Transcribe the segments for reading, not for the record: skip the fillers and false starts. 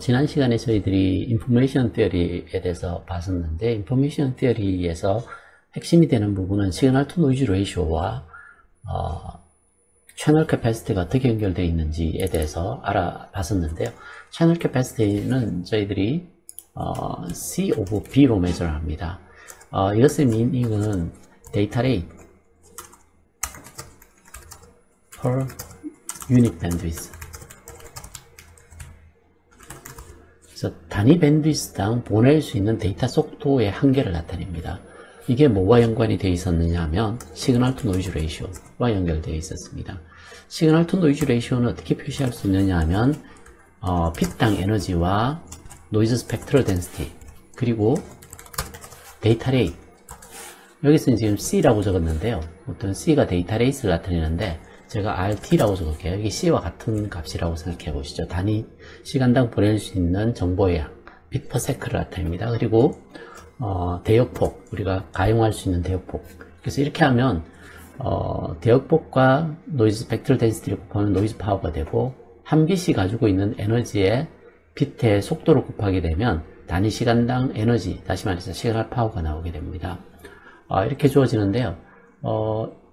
지난 시간에 저희들이 인포메이션 티어리에 대해서 봤었는데, 인포메이션 티어리에서 핵심이 되는 부분은 시그널 투 노이즈 레이쇼와 채널 캐패시티가 어떻게 연결되어 있는지에 대해서 알아봤었는데요. 채널 캐패시티는 저희들이 C of B로 매저를 합니다. 이것의 미닝은 데이터 레이트 per unit bandwidth. 그래서 단위 밴드위스당 보낼 수 있는 데이터 속도의 한계를 나타냅니다. 이게 뭐와 연관이 되어 있었느냐 하면 시그널 투 노이즈 레이쇼와 연결되어 있었습니다. 시그널 투 노이즈 레이쇼는 어떻게 표시할 수 있느냐 하면 빗당 에너지와 노이즈 스펙트럴 덴시티 그리고 데이터 레이트, 여기서는 지금 C라고 적었는데요. 보통 C가 데이터 레이트를 나타내는데 제가 RT라고 적을게요. 이게 C와 같은 값이라고 생각해 보시죠. 단위 시간당 보낼 수 있는 정보의 양, bit per second를 나타냅니다. 그리고 대역폭, 우리가 가용할 수 있는 대역폭. 그래서 이렇게 하면 대역폭과 노이즈 스펙트럴 덴시티를 곱하면 노이즈 파워가 되고, 한 빛이 가지고 있는 에너지의 빛의 속도를 곱하게 되면 단위 시간당 에너지, 다시 말해서 시그널 파워가 나오게 됩니다. 이렇게 주어지는데요.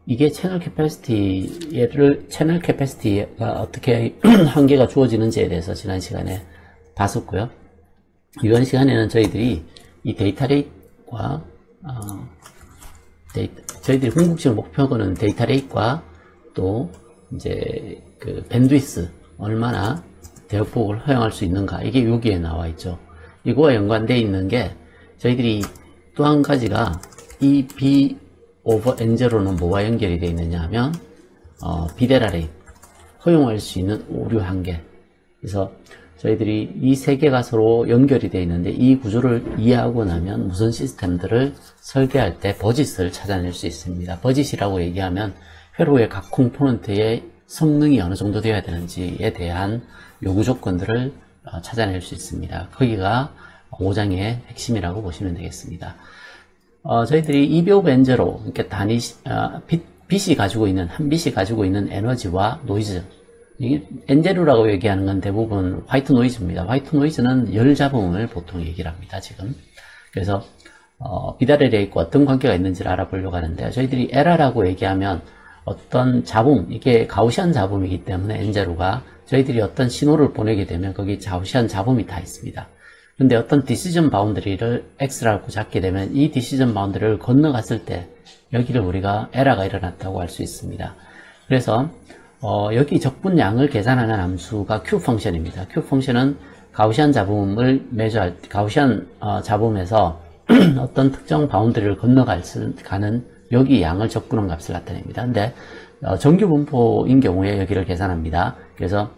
이게 채널 캐패시티가 어떻게 한계가 주어지는지에 대해서 지난 시간에 봤었고요. 이번 시간에는 저희들이 이 데이터 레이트와 저희들이 궁극적인 목표는 데이터 레이트와 또 이제 그 밴드위스, 얼마나 대역폭을 허용할 수 있는가, 이게 여기에 나와 있죠. 이거와 연관되어 있는 게 저희들이 또 한 가지가 이 B 오버 N0는 뭐와 연결이 되어 있느냐 하면 비데라 레이트, 허용할 수 있는 오류 한계. 그래서 저희들이 이 세 개가 서로 연결이 되어 있는데, 이 구조를 이해하고 나면 무선 시스템들을 설계할 때 버짓을 찾아낼 수 있습니다. 버짓이라고 얘기하면 회로의 각 컴포넌트의 성능이 어느 정도 되어야 되는지에 대한 요구 조건들을 찾아낼 수 있습니다. 거기가 5장의 핵심이라고 보시면 되겠습니다. 저희들이 EB 오브 N0, 그러니까 단위 빛이 가지고 있는, 한 빛이 가지고 있는 에너지와 노이즈, 이게 N0라고 얘기하는 건 대부분 화이트 노이즈입니다. 화이트 노이즈는 열 잡음을 보통 얘기를 합니다, 지금. 그래서 비데라 레이트와 어떤 관계가 있는지를 알아보려고 하는데요. 저희들이 에러라고 얘기하면 어떤 잡음, 이게 가우시안 잡음이기 때문에 N0가 저희들이 어떤 신호를 보내게 되면 거기 가우시안 잡음이 다 있습니다. 근데 어떤 디시전 바운더리를 X라고 잡게 되면 이 디시전 바운더리를 건너갔을 때 여기를 우리가 에러가 일어났다고 할 수 있습니다. 그래서 여기 적분량을 계산하는 함수가 Q 펑션입니다. Q 펑션은 가우시안 잡음을 매저할 때, 가우시안 잡음에서 어떤 특정 바운더리를 건너가는 여기 양을 적분한 값을 나타냅니다. 근데 정규 분포인 경우에 여기를 계산합니다. 그래서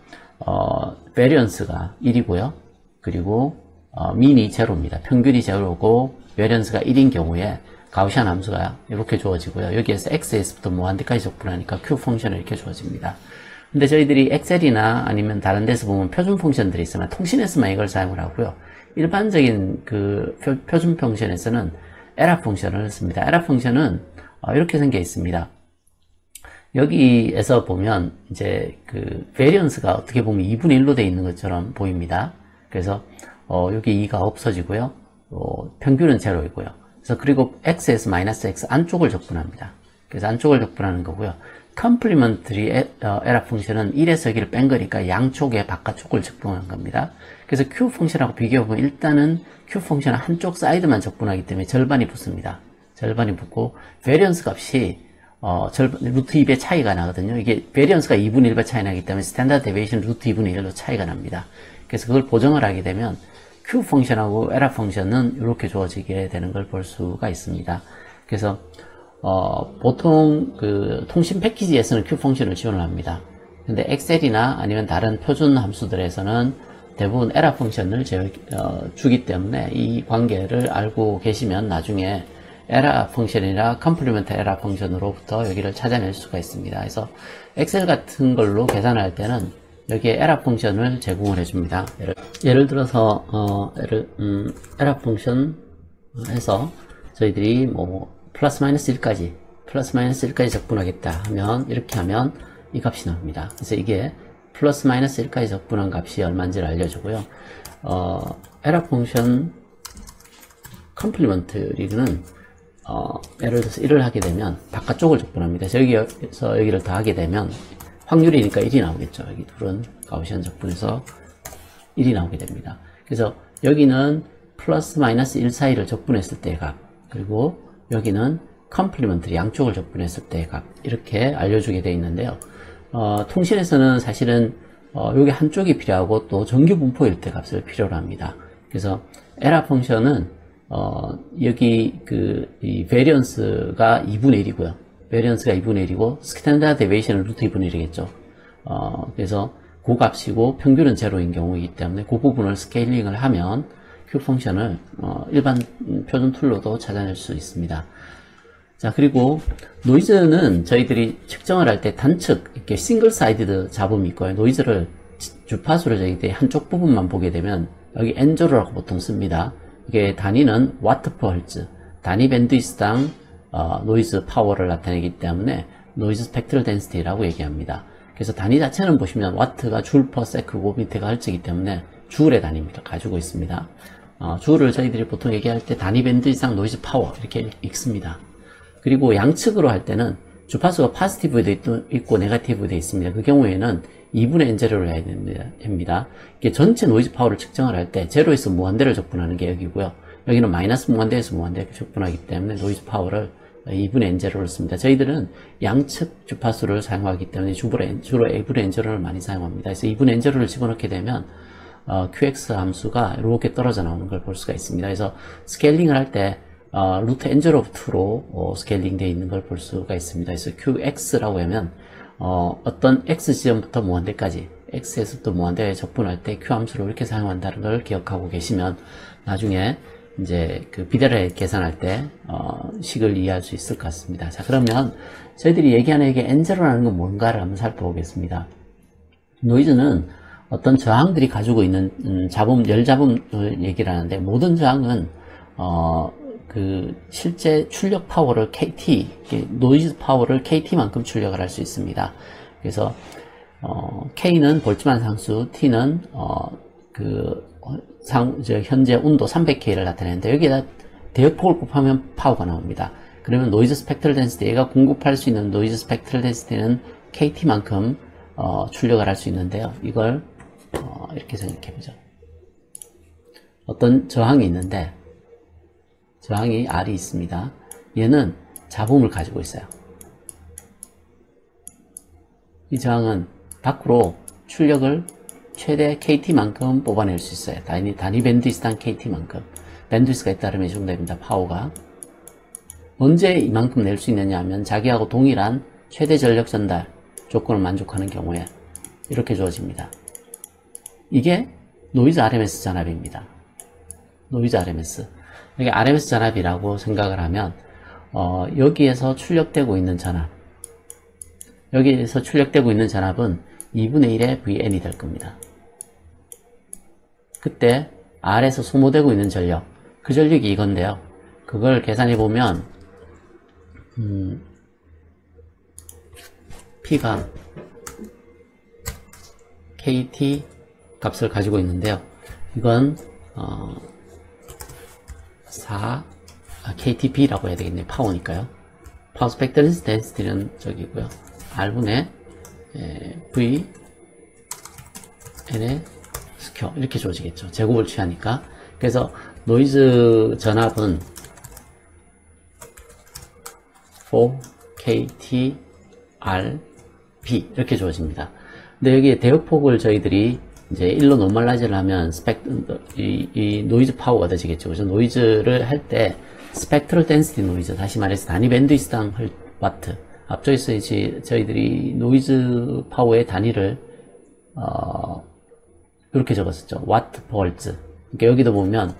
베리언스가 1이고요. 그리고 민이 제로입니다. 평균이 제로고 베리언스가 1인 경우에 가우시안 함수가 이렇게 주어지고요. 여기에서 x에서부터 무한대까지 적분하니까 q 펑션이 이렇게 주어집니다. 근데 저희들이 엑셀이나 아니면 다른 데서 보면 표준 펑션들이 있으면 통신에서만 이걸 사용을 하고요. 일반적인 그 표준 펑션에서는 에러 펑션을 씁니다. 에러 펑션은 이렇게 생겨 있습니다. 여기에서 보면 이제 그 베리언스가 어떻게 보면 2분의 1로 되어 있는 것처럼 보입니다. 그래서 여기 2가 없어지고요. 평균은 제로이고요. 그래서 그리고 x에서 마이너스 x 안쪽을 적분합니다. 그래서 안쪽을 적분하는 거고요. 컴플리먼터리 에러 펑션은 1에서 여기를 뺀 거니까 양쪽의 바깥쪽을 적분하는 겁니다. 그래서 q 펑션하고 비교해보면 일단은 q 펑션은 한쪽 사이드만 적분하기 때문에 절반이 붙습니다. 절반이 붙고 베리언스 값이 루트 2배 차이가 나거든요. 이게 베리언스가 2분의 1배 차이 나기 때문에 스탠다드 데비에이션 루트 2분의 1로 차이가 납니다. 그래서 그걸 보정을 하게 되면 Q 펑션하고 에러 펑션은 이렇게 주어지게 되는 걸 볼 수가 있습니다. 그래서 보통 그 통신 패키지에서는 Q 펑션을 지원을 합니다. 근데 엑셀이나 아니면 다른 표준 함수들에서는 대부분 에러 펑션을 주기 때문에 이 관계를 알고 계시면 나중에 에러 펑션이나 컴플리먼트 에러 펑션으로부터 여기를 찾아낼 수가 있습니다. 그래서 엑셀 같은 걸로 계산할 때는 여기에 에러 펑션을 제공을 해줍니다. 예를 들어서 에러 펑션 해서 저희들이 뭐 플러스 마이너스 1까지 적분하겠다 하면, 이렇게 하면 이 값이 나옵니다. 그래서 이게 플러스 마이너스 1까지 적분한 값이 얼마인지를 알려주고요. 에러 펑션 컴플리먼트리는 예를 들어서 1을 하게 되면 바깥쪽을 적분합니다. 여기서 여기를 더하게 되면 확률이니까 1이 나오겠죠. 여기 둘은 가우시안 적분에서 1이 나오게 됩니다. 그래서 여기는 플러스 마이너스 1 사이를 적분했을 때의 값, 그리고 여기는 컴플리먼트리 양쪽을 적분했을 때의 값, 이렇게 알려주게 되어 있는데요. 통신에서는 사실은 여기 한쪽이 필요하고 또 정규 분포일 때 값을 필요로 합니다. 그래서 에러 펑션은 여기 이 베리언스가 2분의 1이고요. 베리언스가 2분의 1이고 스탠다드 데비에이션은 루트 2분의 1이겠죠. 그래서 그 값이고 평균은 제로인 경우이기 때문에 그 부분을 스케일링을 하면 Q 펑션을 일반 표준 툴로도 찾아낼 수 있습니다. 자, 그리고 노이즈는 저희들이 측정을 할 때 단측 이렇게 싱글 사이드드 잡음이 있고요. 노이즈를 주파수를 저희들이 한쪽 부분만 보게 되면 여기 엔저로라고 보통 씁니다. 이게 단위는 와트 퍼 헐츠, 단위 밴드위스당 노이즈 파워를 나타내기 때문에 노이즈 스펙트럴 덴시티라고 얘기합니다. 그래서 단위 자체는 보시면 와트가 줄 퍼 세크고 밑에가 헐츠이기 때문에 줄의 단위입니다. 가지고 있습니다. 줄을 저희들이 보통 얘기할 때 단위 밴드 이상 노이즈 파워 이렇게 읽습니다. 그리고 양측으로 할 때는 주파수가 파지티브에 있고 네거티브에 되어 있습니다. 그 경우에는 2분의 n0를 해야 됩니다. 이게 전체 노이즈 파워를 측정을 할 때 제로에서 무한대를 적분하는 게 여기고요. 여기는 마이너스 무한대에서 무한대를 적분하기 때문에 노이즈 파워를 2분의 n0를 씁니다. 저희들은 양측 주파수를 사용하기 때문에 주로 2분의 n0를 많이 사용합니다. 그래서 2분의 n0를 집어넣게 되면 QX 함수가 이렇게 떨어져 나오는 걸 볼 수가 있습니다. 그래서 스케일링을 할 때 루트 n0로 스케일링 되어 있는 걸 볼 수가 있습니다. 그래서 QX라고 하면 어떤 X 지점부터 무한대까지 X에서부터 무한대에 적분할 때 Q 함수를 이렇게 사용한다는 걸 기억하고 계시면 나중에 이제 그 비례를 계산할 때 식을 이해할 수 있을 것 같습니다. 자, 그러면 저희들이 얘기하는 이게 n0라는 건 뭔가를 한번 살펴보겠습니다. 노이즈는 어떤 저항들이 가지고 있는 열잡음을 얘기를 하는데, 모든 저항은 실제 출력 파워를 KT, 노이즈 파워를 KT만큼 출력을 할 수 있습니다. 그래서 K는 볼츠만 상수, T는 현재 온도 300K를 나타내는데, 여기에다 대역폭을 곱하면 파워가 나옵니다. 그러면 노이즈 스펙트럴 덴시티, 얘가 공급할 수 있는 노이즈 스펙트럴 덴시티는 KT만큼 출력을 할 수 있는데요. 이걸 이렇게 생각해 보죠. 어떤 저항이 있는데, 저항이 R이 있습니다. 얘는 잡음을 가지고 있어요. 이 저항은 밖으로 출력을 최대 KT만큼 뽑아낼 수 있어요. 단위 밴드위스당 KT만큼. 밴드위스가 따르면 이 정도 됩니다. 파워가. 언제 이만큼 낼 수 있느냐 하면 자기하고 동일한 최대 전력 전달 조건을 만족하는 경우에 이렇게 주어집니다. 이게 노이즈 RMS 전압입니다. 노이즈 RMS. 이게 RMS 전압이라고 생각을 하면 여기에서 출력되고 있는 전압, 여기에서 출력되고 있는 전압은 2분의 1의 VN이 될 겁니다. 그때 R에서 소모되고 있는 전력, 그 전력이 이건데요. 그걸 계산해 보면 P가 KT 값을 가지고 있는데요. 이건 KTB라고 해야 되겠네요. 파워니까요. 파워 스펙트럴 덴시티는 저기고요. R분의 V N의 스퀘어 이렇게 주어지겠죠. 제곱을 취하니까. 그래서 노이즈 전압은 4KT RB 이렇게 주어집니다. 근데 여기에 대역폭을 저희들이 이제 1로 노멀라이즈를 하면 이 노이즈 파워가 얻어지겠죠. 그래서 노이즈를 할 때 스펙트럴 덴시티 노이즈, 다시 말해서 단위 밴드위스당 와트, 앞쪽에서 이제 저희들이 노이즈 파워의 단위를 이렇게 적었었죠. 와트 퍼 헐츠. 그러니까 여기도 보면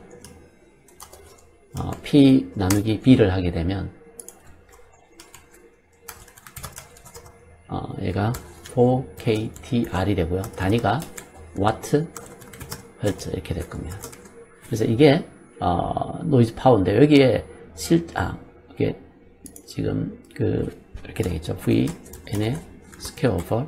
P 나누기 B를 하게 되면 얘가 4KTR이 되고요. 단위가 와트 헐츠 이렇게 될 겁니다. 그래서 이게 노이즈 파워인데, 여기에 이게 지금 이렇게 되겠죠. V N의 스퀘어 오버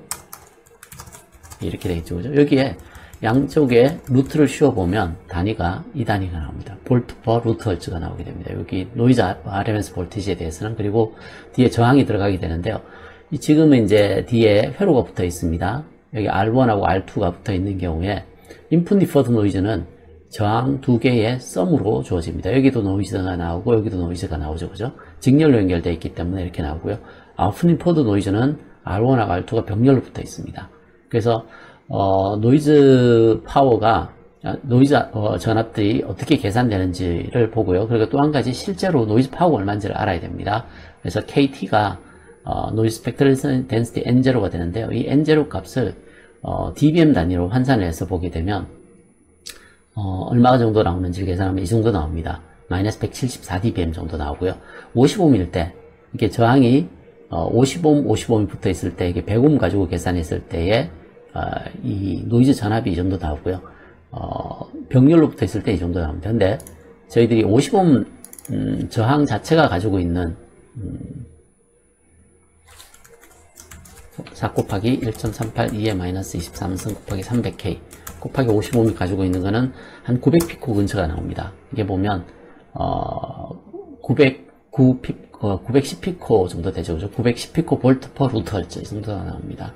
이렇게 되겠죠. 그죠? 여기에 양쪽에 루트를 씌워보면 단위가 이 단위가 나옵니다. 볼트 퍼 루트 헐츠가 나오게 됩니다. 여기 노이즈 RMS 볼티지에 대해서는. 그리고 뒤에 저항이 들어가게 되는데요. 지금은 이제 뒤에 회로가 붙어 있습니다. 여기 R1하고 R2가 붙어 있는 경우에 인풋 리퍼드 노이즈는 저항 두 개의 썸으로 주어집니다. 여기도 노이즈가 나오고 여기도 노이즈가 나오죠. 그죠? 직렬로 연결되어 있기 때문에 이렇게 나오고요. 아웃풋 리퍼드 노이즈는 R1하고 R2가 병렬로 붙어 있습니다. 그래서 노이즈 파워가 노이즈 전압들이 어떻게 계산되는지를 보고요. 그리고 또 한 가지 실제로 노이즈 파워가 얼마인지를 알아야 됩니다. 그래서 KT가 노이즈 스펙트럴 덴시티 N0가 되는데요. 이 N0 값을 dBm 단위로 환산을 해서 보게 되면 얼마 정도 나오는지 계산하면 이 정도 나옵니다. 마이너스 174dBm 정도 나오고요. 50ohm일 때 이게 저항이 50ohm, 50ohm이 붙어 있을 때 이게 100ohm 가지고 계산했을 때에 이 노이즈 전압이 이 정도 나오고요. 병렬로 붙어 있을 때 이 정도 나옵니다. 근데 저희들이 50ohm 저항 자체가 가지고 있는 4 곱하기 1.38 2의 마이너스 23승 곱하기 300K 곱하기 55이 가지고 있는 거는 한 900피코 근처가 나옵니다. 이게 보면 910피코 정도 되죠. 910피코 볼트 퍼 루트 헐츠 이 정도가 나옵니다.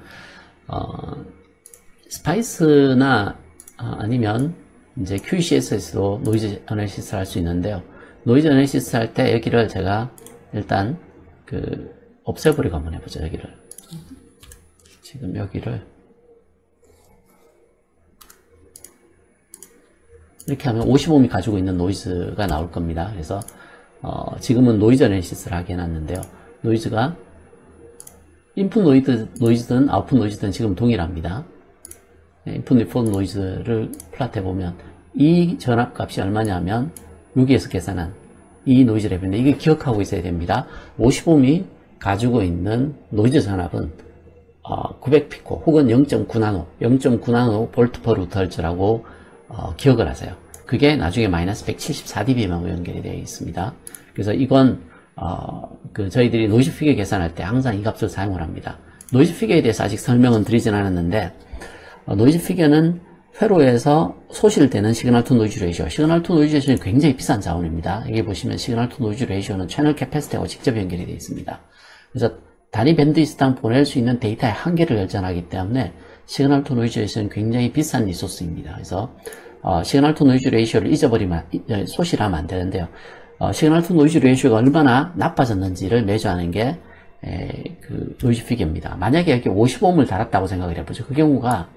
스파이스나 아니면 이제 QCS에서도 노이즈 어널시스를 할 수 있는데요. 노이즈 어널시스 할 때 여기를 제가 일단 없애버리고 한번 해보죠. 여기를 지금 여기를 이렇게 하면 55ohm이 가지고 있는 노이즈가 나올 겁니다. 그래서 지금은 노이즈 어널시스를 하게 해놨는데요. 노이즈가 인풋 노이즈든 아웃풋 노이즈든 지금 동일합니다. 인풋 리포트 노이즈를 플롯해보면 이 전압값이 얼마냐면 여기에서 계산한 이 노이즈 레벨인데 이게 기억하고 있어야 됩니다. 55ohm이 가지고 있는 노이즈 전압은 900피코 혹은 0.9나노 0.9나노 볼트 퍼 루트 헐츠라고 기억을 하세요. 그게 나중에 마이너스 174dBm하고 연결이 되어 있습니다. 그래서 이건 저희들이 노이즈 피겨 계산할 때 항상 이 값을 사용을 합니다. 노이즈 피겨에 대해서 아직 설명은 드리진 않았는데 노이즈 피겨는 회로에서 소실되는 시그널 투 노이즈 레이시오, 시그널 투 노이즈 레이시오는 굉장히 비싼 자원입니다. 여기 보시면 시그널 투 노이즈 레이시오는 채널 캐패시티하고 직접 연결이 되어 있습니다. 그래서 단위 밴드위스당 보낼 수 있는 데이터의 한계를 열전하기 때문에 시그널 투 노이즈 레이시오는 굉장히 비싼 리소스입니다. 그래서 시그널 투 노이즈 레이시오를 소실하면 안 되는데요. 시그널 투 노이즈 레이시오가 얼마나 나빠졌는지를 매주하는 게 노이즈 피겨입니다. 만약에 여기 55ohm을 달았다고 생각을 해보죠. 그 경우가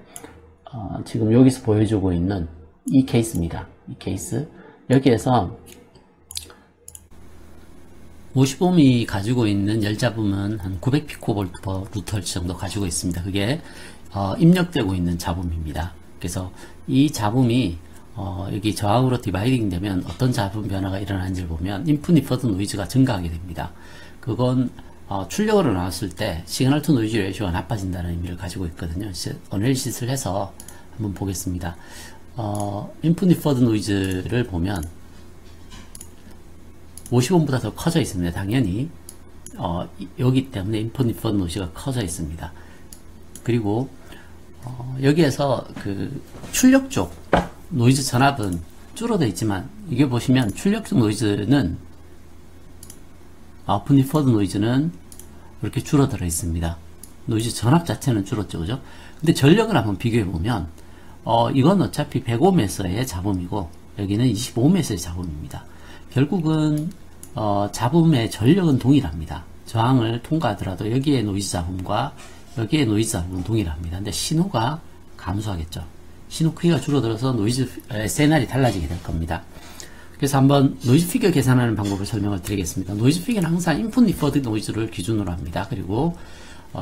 지금 여기서 보여주고 있는 이 케이스입니다. 이 케이스. 여기에서 55ohm이 가지고 있는 열잡음은 한 900피코볼트 퍼 루트 헐츠 정도 가지고 있습니다. 그게 입력되고 있는 잡음입니다. 그래서 이 잡음이 여기 저항으로 디바이딩 되면 어떤 잡음 변화가 일어나는지를 보면 인풋 리퍼드 노이즈가 증가하게 됩니다. 그건 출력으로 나왔을 때 시그널 투 노이즈 레이시오가 나빠진다는 의미를 가지고 있거든요. 어널리시스를 해서 한번 보겠습니다. 인풋 리퍼드 노이즈를 보면 50ohm보다 더 커져 있습니다. 당연히 여기 때문에 인풋 리퍼드 노이즈가 커져 있습니다. 그리고 여기에서 출력 쪽 노이즈 전압은 줄어들어 있지만 이게 보시면 출력 쪽 노이즈는 아웃풋 리퍼드 노이즈는 이렇게 줄어들어 있습니다. 노이즈 전압 자체는 줄었죠, 그죠? 근데 전력을 한번 비교해 보면 이건 어차피 100ohm에서의 잡음이고 여기는 25ohm에서의 잡음입니다. 결국은 잡음의 전력은 동일합니다. 저항을 통과하더라도 여기에 노이즈 잡음과 여기에 노이즈 잡음은 동일합니다. 근데 신호가 감소하겠죠. 신호 크기가 줄어들어서 노이즈 세날이 달라지게 될 겁니다. 그래서 한번 노이즈 피겨 계산하는 방법을 설명을 드리겠습니다. 노이즈 피겨는 항상 인풋 리퍼드 노이즈를 기준으로 합니다. 그리고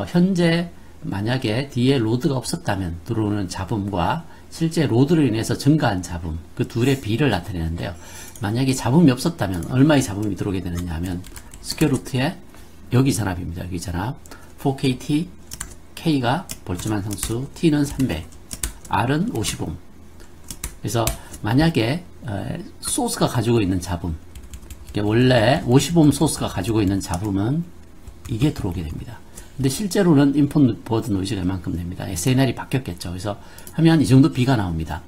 현재 만약에 뒤에 로드가 없었다면 들어오는 잡음과 실제 로드로 인해서 증가한 잡음, 그 둘의 비를 나타내는데요. 만약에 잡음이 없었다면 얼마의 잡음이 들어오게 되느냐 하면 스퀘어루트의 여기 전압입니다. 여기 전압 4KT, K가 볼트만 상수, T는 300, R은 50ohm. 그래서 만약에 소스가 가지고 있는 잡음, 이게 원래 50ohm 소스가 가지고 있는 잡음은 이게 들어오게 됩니다. 근데 실제로는 인풋 보드 노이즈가 이만큼 됩니다. SNR이 바뀌었겠죠. 그래서 하면 이 정도 B가 나옵니다.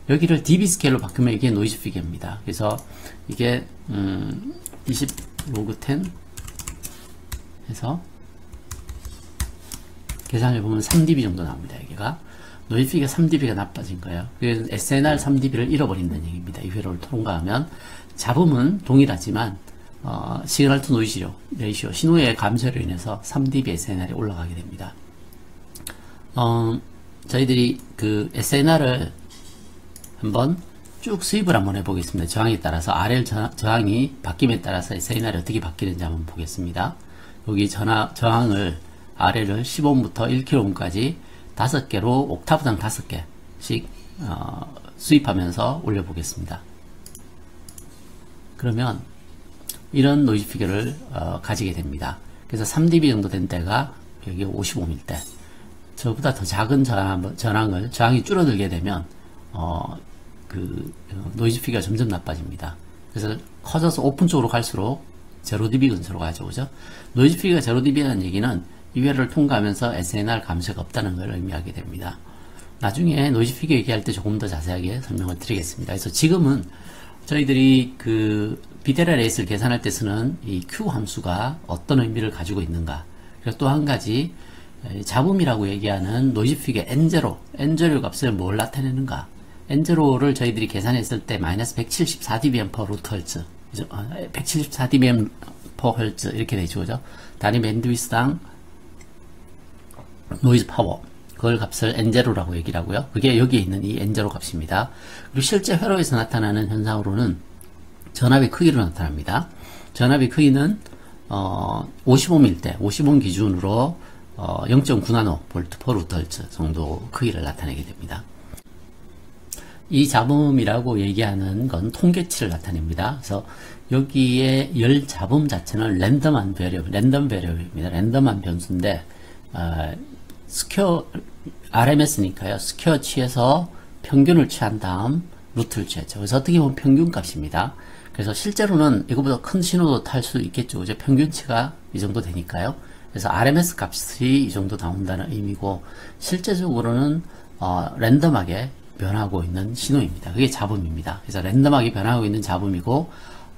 여기를 dB 스케일로 바꾸면 이게 노이즈 피겨입니다. 그래서 이게 20 로그 10 해서 계산해 보면 3dB 정도 나옵니다. 여기가 노이즈 피겨 3dB가 나빠진 거예요. 그래서 SNR 3dB를 잃어버린다는 얘기입니다. 이 회로를 통과하면 잡음은 동일하지만 시그널 투 노이즈 레이시오 신호의 감소로 인해서 3dB SNR이 올라가게 됩니다. 저희들이 그 SNR을 한번 쭉 수입을 한번 해보겠습니다. 저항에 따라서 RL 저항이 바뀜에 따라서 SNR이 어떻게 바뀌는지 한번 보겠습니다. 여기 저항을 RL을 10ohm부터 1kohm까지 5개로 옥타브당 5개씩 수입하면서 올려보겠습니다. 그러면 이런 노이즈 피겨를 가지게 됩니다. 그래서 3dB 정도 된 때가 여기 55mm 때 저보다 더 작은 저항이 줄어들게 되면 노이즈 피겨가 점점 나빠집니다. 그래서 커져서 오픈 쪽으로 갈수록 0dB 근처로 가죠. 그죠? 노이즈 피겨가 0dB라는 얘기는 이 회로를 통과하면서 SNR 감소가 없다는 걸 의미하게 됩니다. 나중에 노이즈 피겨 얘기할 때 조금 더 자세하게 설명을 드리겠습니다. 그래서 지금은 저희들이 그 비대라 레이스를 계산할 때 쓰는 이 Q 함수가 어떤 의미를 가지고 있는가. 그리고 또 한 가지 잡음이라고 얘기하는 노이즈 피겨 N0 값을 뭘 나타내는가. N0를 저희들이 계산했을 때 마이너스 174dBm per 루트 헐츠 174dBm per 헐츠 이렇게 되죠. 그죠? 단위 밴드위스당 노이즈 파워 그걸 값을 N0라고 얘기를 하고요. 그게 여기에 있는 이 N0 값입니다. 그리고 실제 회로에서 나타나는 현상으로는 전압의 크기로 나타납니다. 전압의 크기는 55mm 때 55mm 기준으로 0.9나노 볼트 per 루트 헐츠 정도 크기를 나타내게 됩니다. 이 잡음이라고 얘기하는 건 통계치를 나타냅니다. 그래서 여기에 열 잡음 자체는 랜덤한 베리어블입니다. 랜덤한 변수인데 스퀘어 RMS니까요. 스퀘어 취해서 평균을 취한 다음 루트를 취했죠. 그래서 어떻게 보면 평균 값입니다. 그래서 실제로는 이거보다 큰 신호도 탈 수 있겠죠. 이제 평균치가 이 정도 되니까요. 그래서 RMS 값이 이 정도 나온다는 의미고 실제적으로는 랜덤하게 변하고 있는 신호입니다. 그게 잡음입니다. 그래서 랜덤하게 변하고 있는 잡음이고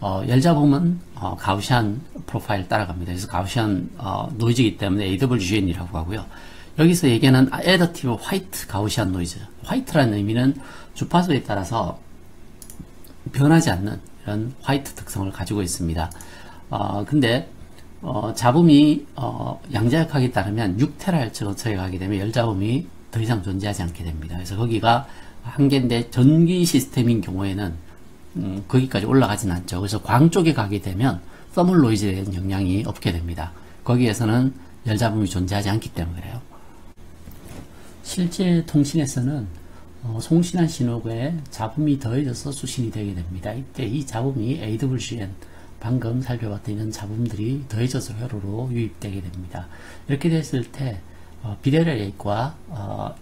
열잡음은 가우시안 프로파일 따라갑니다. 그래서 가우시안 노이즈이기 때문에 AWGN이라고 하고요. 여기서 얘기하는 Additive White 가우시안 노이즈 화이트라는 의미는 주파수에 따라서 변하지 않는 이런 화이트 특성을 가지고 있습니다. 근데 잡음이 양자역학에 따르면 6THz 근처에 가게 되면 열잡음이 더 이상 존재하지 않게 됩니다. 그래서 거기가 한계인데 전기 시스템인 경우에는 거기까지 올라가진 않죠. 그래서 광 쪽에 가게 되면 서멀 노이즈에 대한 영향이 없게 됩니다. 거기에서는 열잡음이 존재하지 않기 때문에 그래요. 실제 통신에서는 송신한 신호에 잡음이 더해져서 수신이 되게 됩니다. 이때 이 잡음이 AWGN 방금 살펴봤던 이런 잡음들이 더해져서 회로로 유입되게 됩니다. 이렇게 됐을 때 비대라 레이크와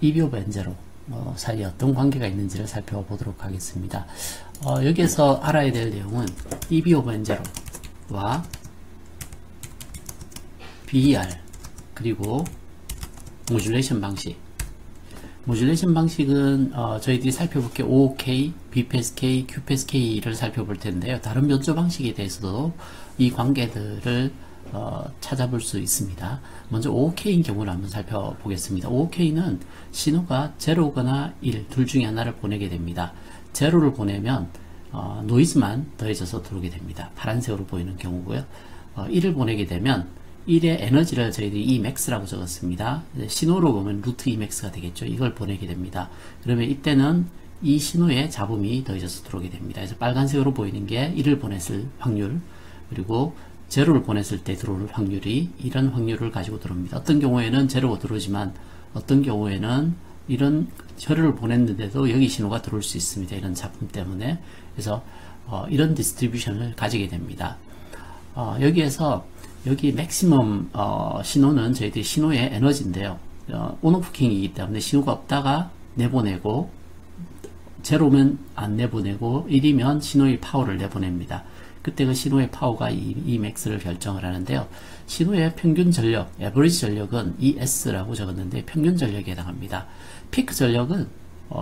EB 오브 N0 사이에 어떤 관계가 있는지를 살펴보도록 하겠습니다. 여기에서 알아야 될 내용은 EB 오브 N0와 BER 그리고 모듈레이션 방식은 저희들이 살펴볼 게 OK, BPSK, QPSK를 살펴볼 텐데요. 다른 변조 방식에 대해서도 이 관계들을 찾아볼 수 있습니다. 먼저 OK인 경우를 한번 살펴보겠습니다. OK는 신호가 0거나 1, 둘 중에 하나를 보내게 됩니다. 0를 보내면 노이즈만 더해져서 들어오게 됩니다. 파란색으로 보이는 경우고요. 1을 보내게 되면 1의 에너지를 저희들이 Emax라고 적었습니다. 신호로 보면 루트 Emax가 되겠죠. 이걸 보내게 됩니다. 그러면 이때는 이 신호에 잡음이 더해져서 들어오게 됩니다. 그래서 빨간색으로 보이는 게 1을 보냈을 확률 그리고 0를 보냈을 때 들어올 확률이 이런 확률을 가지고 들어옵니다. 어떤 경우에는 0가 들어오지만 어떤 경우에는 이런 0을 보냈는데도 여기 신호가 들어올 수 있습니다. 이런 잡음 때문에. 그래서 이런 디스트리뷰션을 가지게 됩니다. 여기에서 여기 맥시멈 신호는 저희들이 신호의 에너지인데요. 온오프킹이기 때문에 신호가 없다가 내보내고 0면 안 내보내고 1이면 신호의 파워를 내보냅니다. 그때 그 신호의 파워가 Emax를 결정을 하는데요. 신호의 평균 전력, 에버리지 전력은 ES라고 적었는데 평균 전력에 해당합니다. 피크 전력은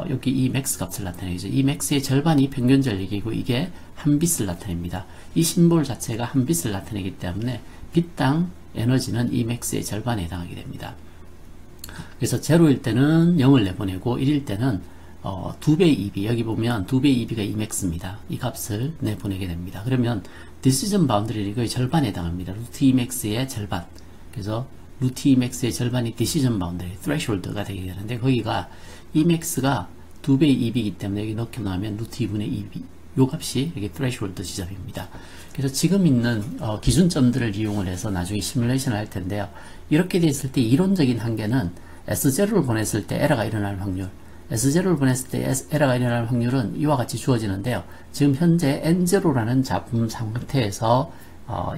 여기 Emax 값을 나타내죠. Emax의 절반이 평균 전력이고 이게 한 빛을 나타냅니다. 이 심볼 자체가 한 빛을 나타내기 때문에 빛당 에너지는 Emax의 절반에 해당하게 됩니다. 그래서 0일 때는 0을 내보내고 1일 때는 2배 EB, 여기 보면 2배 EB가 Emax입니다. 이 값을 내보내게 됩니다. 그러면 decision boundary는 거의 절반에 해당합니다. 루트 Emax의 절반. 그래서 루트 Emax의 절반이 decision boundary, threshold가 되게 되는데 거기가 Emax가 2배 EB이기 때문에 여기 넣게 놓으면 루트 2분의 EB, 요 값이 이게 threshold 지점입니다. 그래서 지금 있는 기준점들을 이용을 해서 나중에 시뮬레이션을 할 텐데요. 이렇게 됐을 때 이론적인 한계는 S0를 보냈을 때 에러가 일어날 확률, S0를 보냈을 때 에러가 일어날 확률은 이와 같이 주어지는데요. 지금 현재 N0라는 잡음 상태에서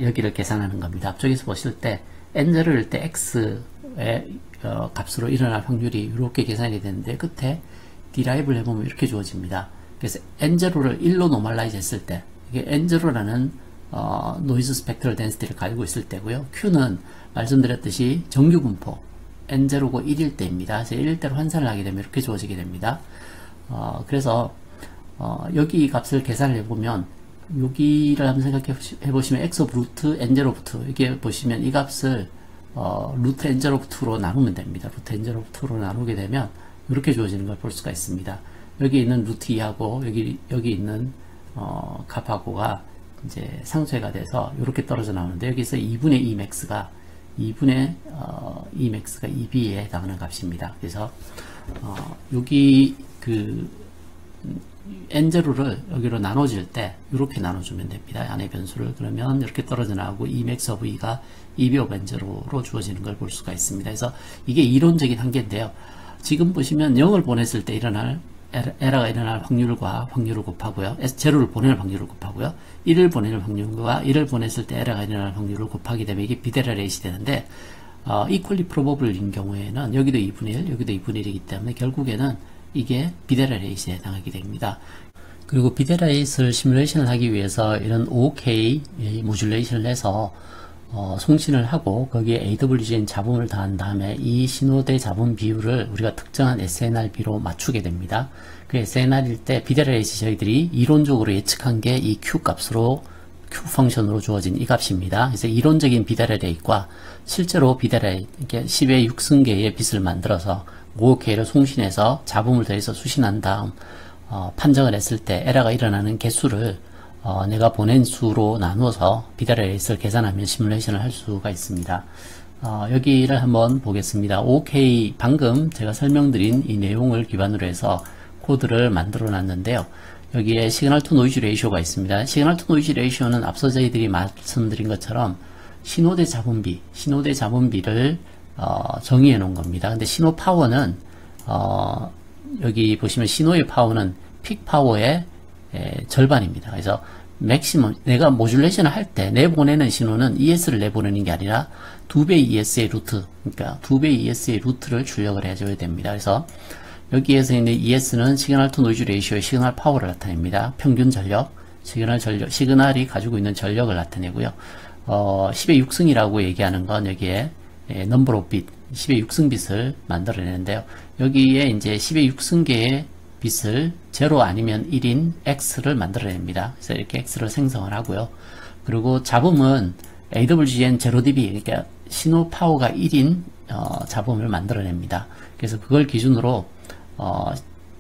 여기를 계산하는 겁니다. 앞쪽에서 보실 때 N0일 때 X의 값으로 일어날 확률이 이렇게 계산이 되는데 끝에 디라이브를 해보면 이렇게 주어집니다. 그래서 N0를 1로 노멀라이즈 했을 때 이게 N0라는 노이즈 스펙트럴 덴시티를 가지고 있을 때고요. Q는 말씀드렸듯이 정규 분포 N0고 1일 때입니다. 그래서 1일 때로 환산을 하게 되면 이렇게 주어지게 됩니다. 그래서 여기 값을 계산을 해보면 여기를 한번 생각해 보시면 X 오브 루트 N0부터 이게 보시면 이 값을 루트 N0부터로 나누면 됩니다. 루트 N0부터로 나누게 되면 이렇게 주어지는 걸 볼 수가 있습니다. 여기 있는 루트 2하고 여기 있는 값하고가 이제 상쇄가 돼서 이렇게 떨어져 나오는데 여기서 2분의 Emax가 2B에 해당하는 값입니다. 그래서 여기 그 N0를 여기로 나눠질 때 이렇게 나눠주면 됩니다. 안의 변수를. 그러면 이렇게 떨어져 나오고 Emax of E가 2B of N0로 주어지는 걸 볼 수가 있습니다. 그래서 이게 이론적인 한계인데요. 지금 보시면 0을 보냈을 때 일어날 에러가 일어날 확률과 확률을 곱하고요. S0를 보낼 확률을 곱하고요. 1을 보낼 확률과 1을 보냈을 때 에러가 일어날 확률을 곱하게 되면 이게 비데라 레이시 되는데 equally probable인 경우에는 여기도 2분의 1, 여기도 2분의 1이기 때문에 결국에는 이게 비데라 레이시에 해당하게 됩니다. 그리고 비데라 레이스를 시뮬레이션을 하기 위해서 이런 OK 모듈레이션을 해서 송신을 하고 거기에 AWGN 잡음을 더한 다음에 이 신호대 잡음 비율을 우리가 특정한 SNRB로 맞추게 됩니다. 그 SNR일 때 비데라 레이시 저희들이 이론적으로 예측한 게 이 Q 값으로 Q 펑션으로 주어진 이 값입니다. 그래서 이론적인 비데라 레이트과 실제로 비데라 레이트, 이렇게 10의 6승계의 빛을 만들어서 5K를 송신해서 잡음을 더해서 수신한 다음 판정을 했을 때 에러가 일어나는 개수를 내가 보낸 수로 나누어서 비데라 레이스를 계산하면 시뮬레이션을 할 수가 있습니다. 여기를 한번 보겠습니다. OK 방금 제가 설명드린 이 내용을 기반으로 해서 코드를 만들어 놨는데요. 여기에 시그널 투 노이즈 레이쇼가 있습니다. 시그널 투 노이즈 레이쇼는 앞서 저희들이 말씀드린 것처럼 신호대 잡음비를 정의해 놓은 겁니다. 근데 신호 파워는 여기 보시면 신호의 파워는 픽 파워의 절반입니다. 그래서 맥시멈, 내가 모듈레이션을 할 때 내보내는 신호는 ES를 내보내는 게 아니라 2배 ES의 루트, 그러니까 2배 ES의 루트를 출력을 해줘야 됩니다. 그래서 여기에서 있는 ES는 시그널 투 노이즈 레이쇼의 시그널 파워를 나타냅니다. 평균 전력, 시그널이 가지고 있는 전력을 나타내고요. 10의 6승이라고 얘기하는 건 여기에 넘버 오브 빛, 10의 6승 빛을 만들어내는데요. 여기에 이제 10의 6승계의 빛을 0 아니면 1인 X를 만들어냅니다. 그래서 이렇게 X를 생성을 하고요. 그리고 잡음은 AWGN 0dB, 그러니까 신호 파워가 1인 잡음을 만들어냅니다. 그래서 그걸 기준으로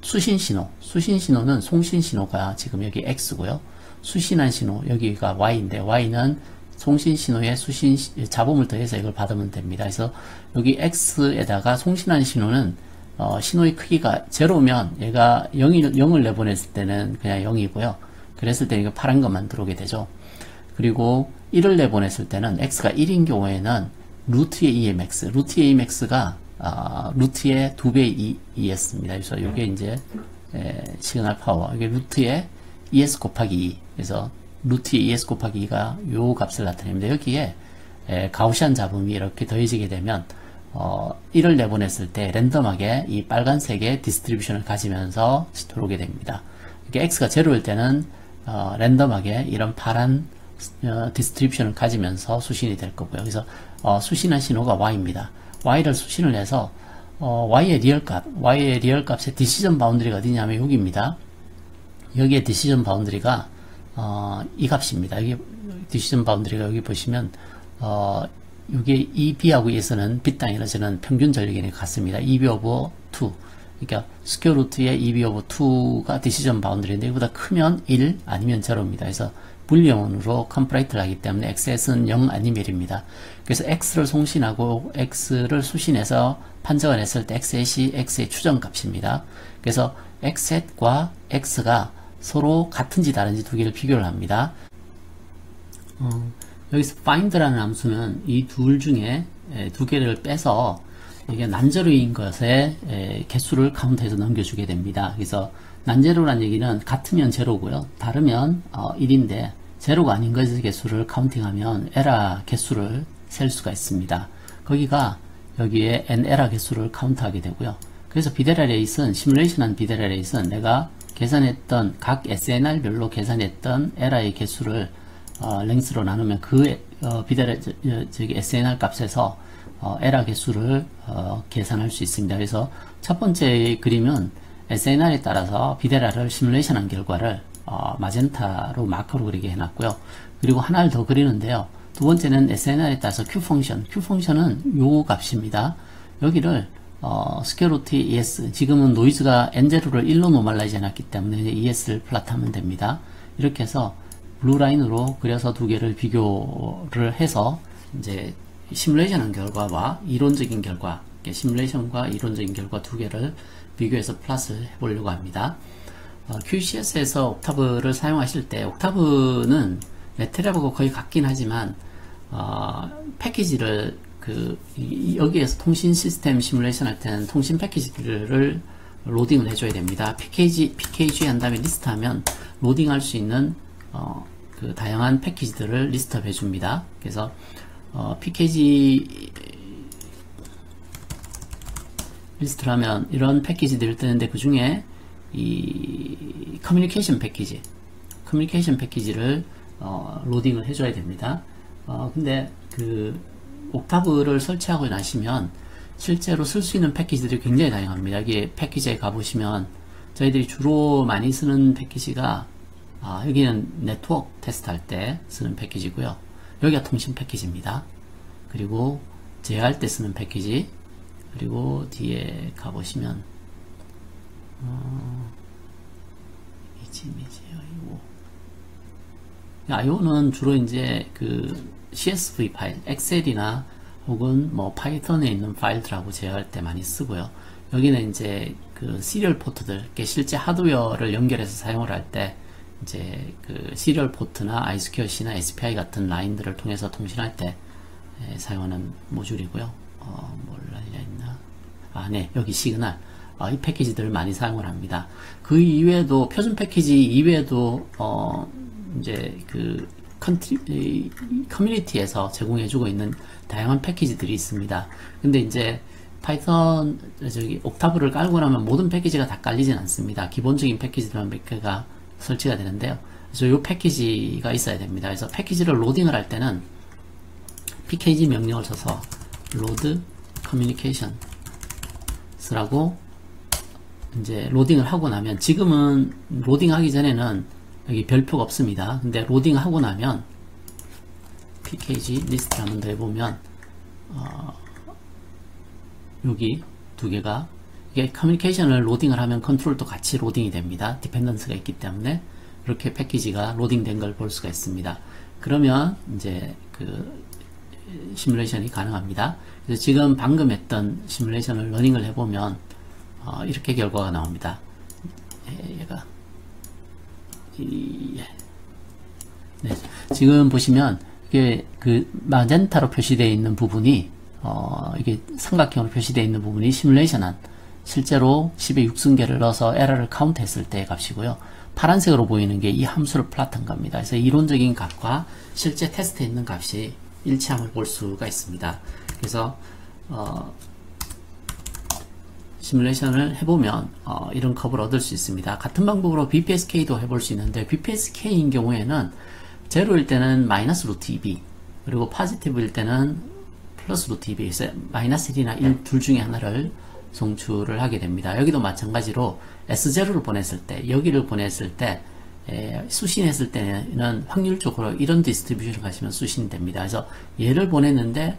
수신신호는 송신신호가 지금 여기 X고요. 수신한 신호, 여기가 Y인데 Y는 송신신호에 잡음을 더해서 이걸 받으면 됩니다. 그래서 여기 X에다가 송신한 신호는 신호의 크기가 0면 얘가 0을 내보냈을 때는 그냥 0이고요. 그랬을 때 이거 파란 것만 들어오게 되죠. 그리고 1을 내보냈을 때는 X가 1인 경우에는 루트의 EMX, 루트의 EMX가 루트의 2배 ES입니다. 그래서 이게 이제 시그널 파워, 이게 루트의 ES 곱하기 2. 그래서 루트의 ES 곱하기 2가 요 값을 나타냅니다. 여기에 가우시안 잡음이 이렇게 더해지게 되면 1을 내보냈을 때 랜덤하게 이 빨간색의 디스트리뷰션을 가지면서 들어오게 됩니다. 이게 X가 0일 때는 랜덤하게 이런 파란 디스트리뷰션을 가지면서 수신이 될 거고요. 그래서 수신한 신호가 y입니다. y를 수신을 해서 y의 리얼 값의 디시전 바운드리가 어디냐면 여기입니다. 여기에 디시전 바운드리가 이 값입니다. 여기 디시전 바운드리가 여기 보시면 이게 EB하고 ES는 빗 단위로서는 평균 전력이 같습니다. EB 오버 2. 그러니까 스퀘어 루트의 EB 오버 2가 디시전 바운드리인데 이보다 크면 1 아니면 0입니다. 그래서 불리언으로 컴프레이트를 하기 때문에 XS는 0 아니면 1입니다. 그래서 X를 송신하고 X를 수신해서 판정을 했을 때 Xset이 X의 추정값입니다. 그래서 Xset과 X가 서로 같은지 다른지 두 개를 비교를 합니다. 여기서 find라는 함수는 이 둘 중에 두 개를 빼서 이게 난제로인 것의 개수를 카운트해서 넘겨주게 됩니다. 그래서 난제로란 얘기는 같으면 제로고요. 다르면 1인데 제로가 아닌 것의 개수를 카운팅하면 에러 개수를 셀 수가 있습니다. 거기가 여기에 n 에러 개수를 카운트하게 되고요. 그래서 비데라레이스는 시뮬레이션한 비데라레이스는 내가 계산했던 각 SNR별로 계산했던 에러의 개수를 랭스로 나누면 그 SNR 값에서 에러 개수를 계산할 수 있습니다. 그래서 첫 번째 그림은 SNR에 따라서 비데라를 시뮬레이션한 결과를 마젠타로 마커로 그리게 해놨고요. 그리고 하나를 더 그리는데요. 두 번째는 SNR에 따라서 Q펑션은 요 값입니다. 여기를 스퀘어 루트 ES, 지금은 노이즈가 N0를 1로 노멀라이즈 해놨기 때문에 ES를 플랫하면 됩니다. 이렇게 해서 블루 라인으로 그려서 두 개를 비교를 해서 이제 시뮬레이션한 결과와 이론적인 결과, 시뮬레이션과 이론적인 결과 두 개를 비교해서 플러스를 해보려고 합니다. QCS에서 옥타브를 사용하실 때 옥타브는 메테랩하고 거의 같긴 하지만 패키지를 여기에서 통신 시스템 시뮬레이션 할 때는 통신 패키지를 로딩을 해줘야 됩니다. PKG 한 다음에 리스트하면 로딩할 수 있는 그 다양한 패키지들을 리스트업 해줍니다. 그래서 PKG 리스트를 하면 이런 패키지들을 뜨는데 그 중에 이 커뮤니케이션 패키지를 로딩을 해줘야 됩니다. 근데 그 옥타브를 설치하고 나시면 실제로 쓸 수 있는 패키지들이 굉장히 다양합니다. 여기 패키지에 가보시면 저희들이 주로 많이 쓰는 패키지가 여기는 네트워크 테스트 할 때 쓰는 패키지고요. 여기가 통신 패키지입니다. 그리고 제어할 때 쓰는 패키지, 그리고 뒤에 가보시면 IO는 주로 이제 그 CSV 파일, 엑셀이나 혹은 뭐 파이썬에 있는 파일들하고 제어할 때 많이 쓰고요. 여기는 이제 그 시리얼 포트들, 실제 하드웨어를 연결해서 사용을 할 때 이제 그 시리얼 포트나 I2C나 SPI 같은 라인들을 통해서 통신할 때 사용하는 모듈이고요. 뭘 알려있나? 네, 여기 시그널. 이 패키지들을 많이 사용을 합니다. 그 이외에도, 표준 패키지 이외에도, 이제 그, 커뮤니티에서 제공해주고 있는 다양한 패키지들이 있습니다. 근데 이제, 파이썬, 옥타브를 깔고 나면 모든 패키지가 다 깔리진 않습니다. 기본적인 패키지들만 몇 개가 설치가 되는데요. 그래서 이 패키지가 있어야 됩니다. 그래서 패키지를 로딩을 할 때는, pkg 명령을 써서, load communication 라고 이제 로딩을 하고 나면, 지금은 로딩하기 전에는 여기 별표가 없습니다. 근데 로딩하고 나면 pkg 리스트 한번 더 해보면 여기 두 개가, 이게 커뮤니케이션을 로딩을 하면 컨트롤도 같이 로딩이 됩니다. 디펜던스가 있기 때문에 이렇게 패키지가 로딩된 걸 볼 수가 있습니다. 그러면 이제 그 시뮬레이션이 가능합니다. 그래서 지금 방금 했던 시뮬레이션을 러닝을 해보면 이렇게 결과가 나옵니다. 얘가 네, 지금 보시면 이게 그 마젠타로 표시되어 있는 부분이 이게 삼각형으로 표시되어 있는 부분이 시뮬레이션한 실제로 10의 6승계를 넣어서 에러를 카운트 했을 때의 값이고요. 파란색으로 보이는 게 이 함수를 플랫한 겁니다. 그래서 이론적인 값과 실제 테스트에 있는 값이 일치함을 볼 수가 있습니다. 그래서 시뮬레이션을 해보면 이런 컵을 얻을 수 있습니다. 같은 방법으로 BPSK도 해볼 수 있는데 BPSK인 경우에는 제로일 때는 마이너스 루트 2b, 그리고 포지티브일 때는 플러스 루트 2b, 그래서 마이너스 1이나 1 둘 중에 하나를 송출을 하게 됩니다. 여기도 마찬가지로 S0를 보냈을 때, 여기를 보냈을 때, 수신했을 때는 확률적으로 이런 디스트리뷰션을 가시면 수신이 됩니다. 그래서 얘를 보냈는데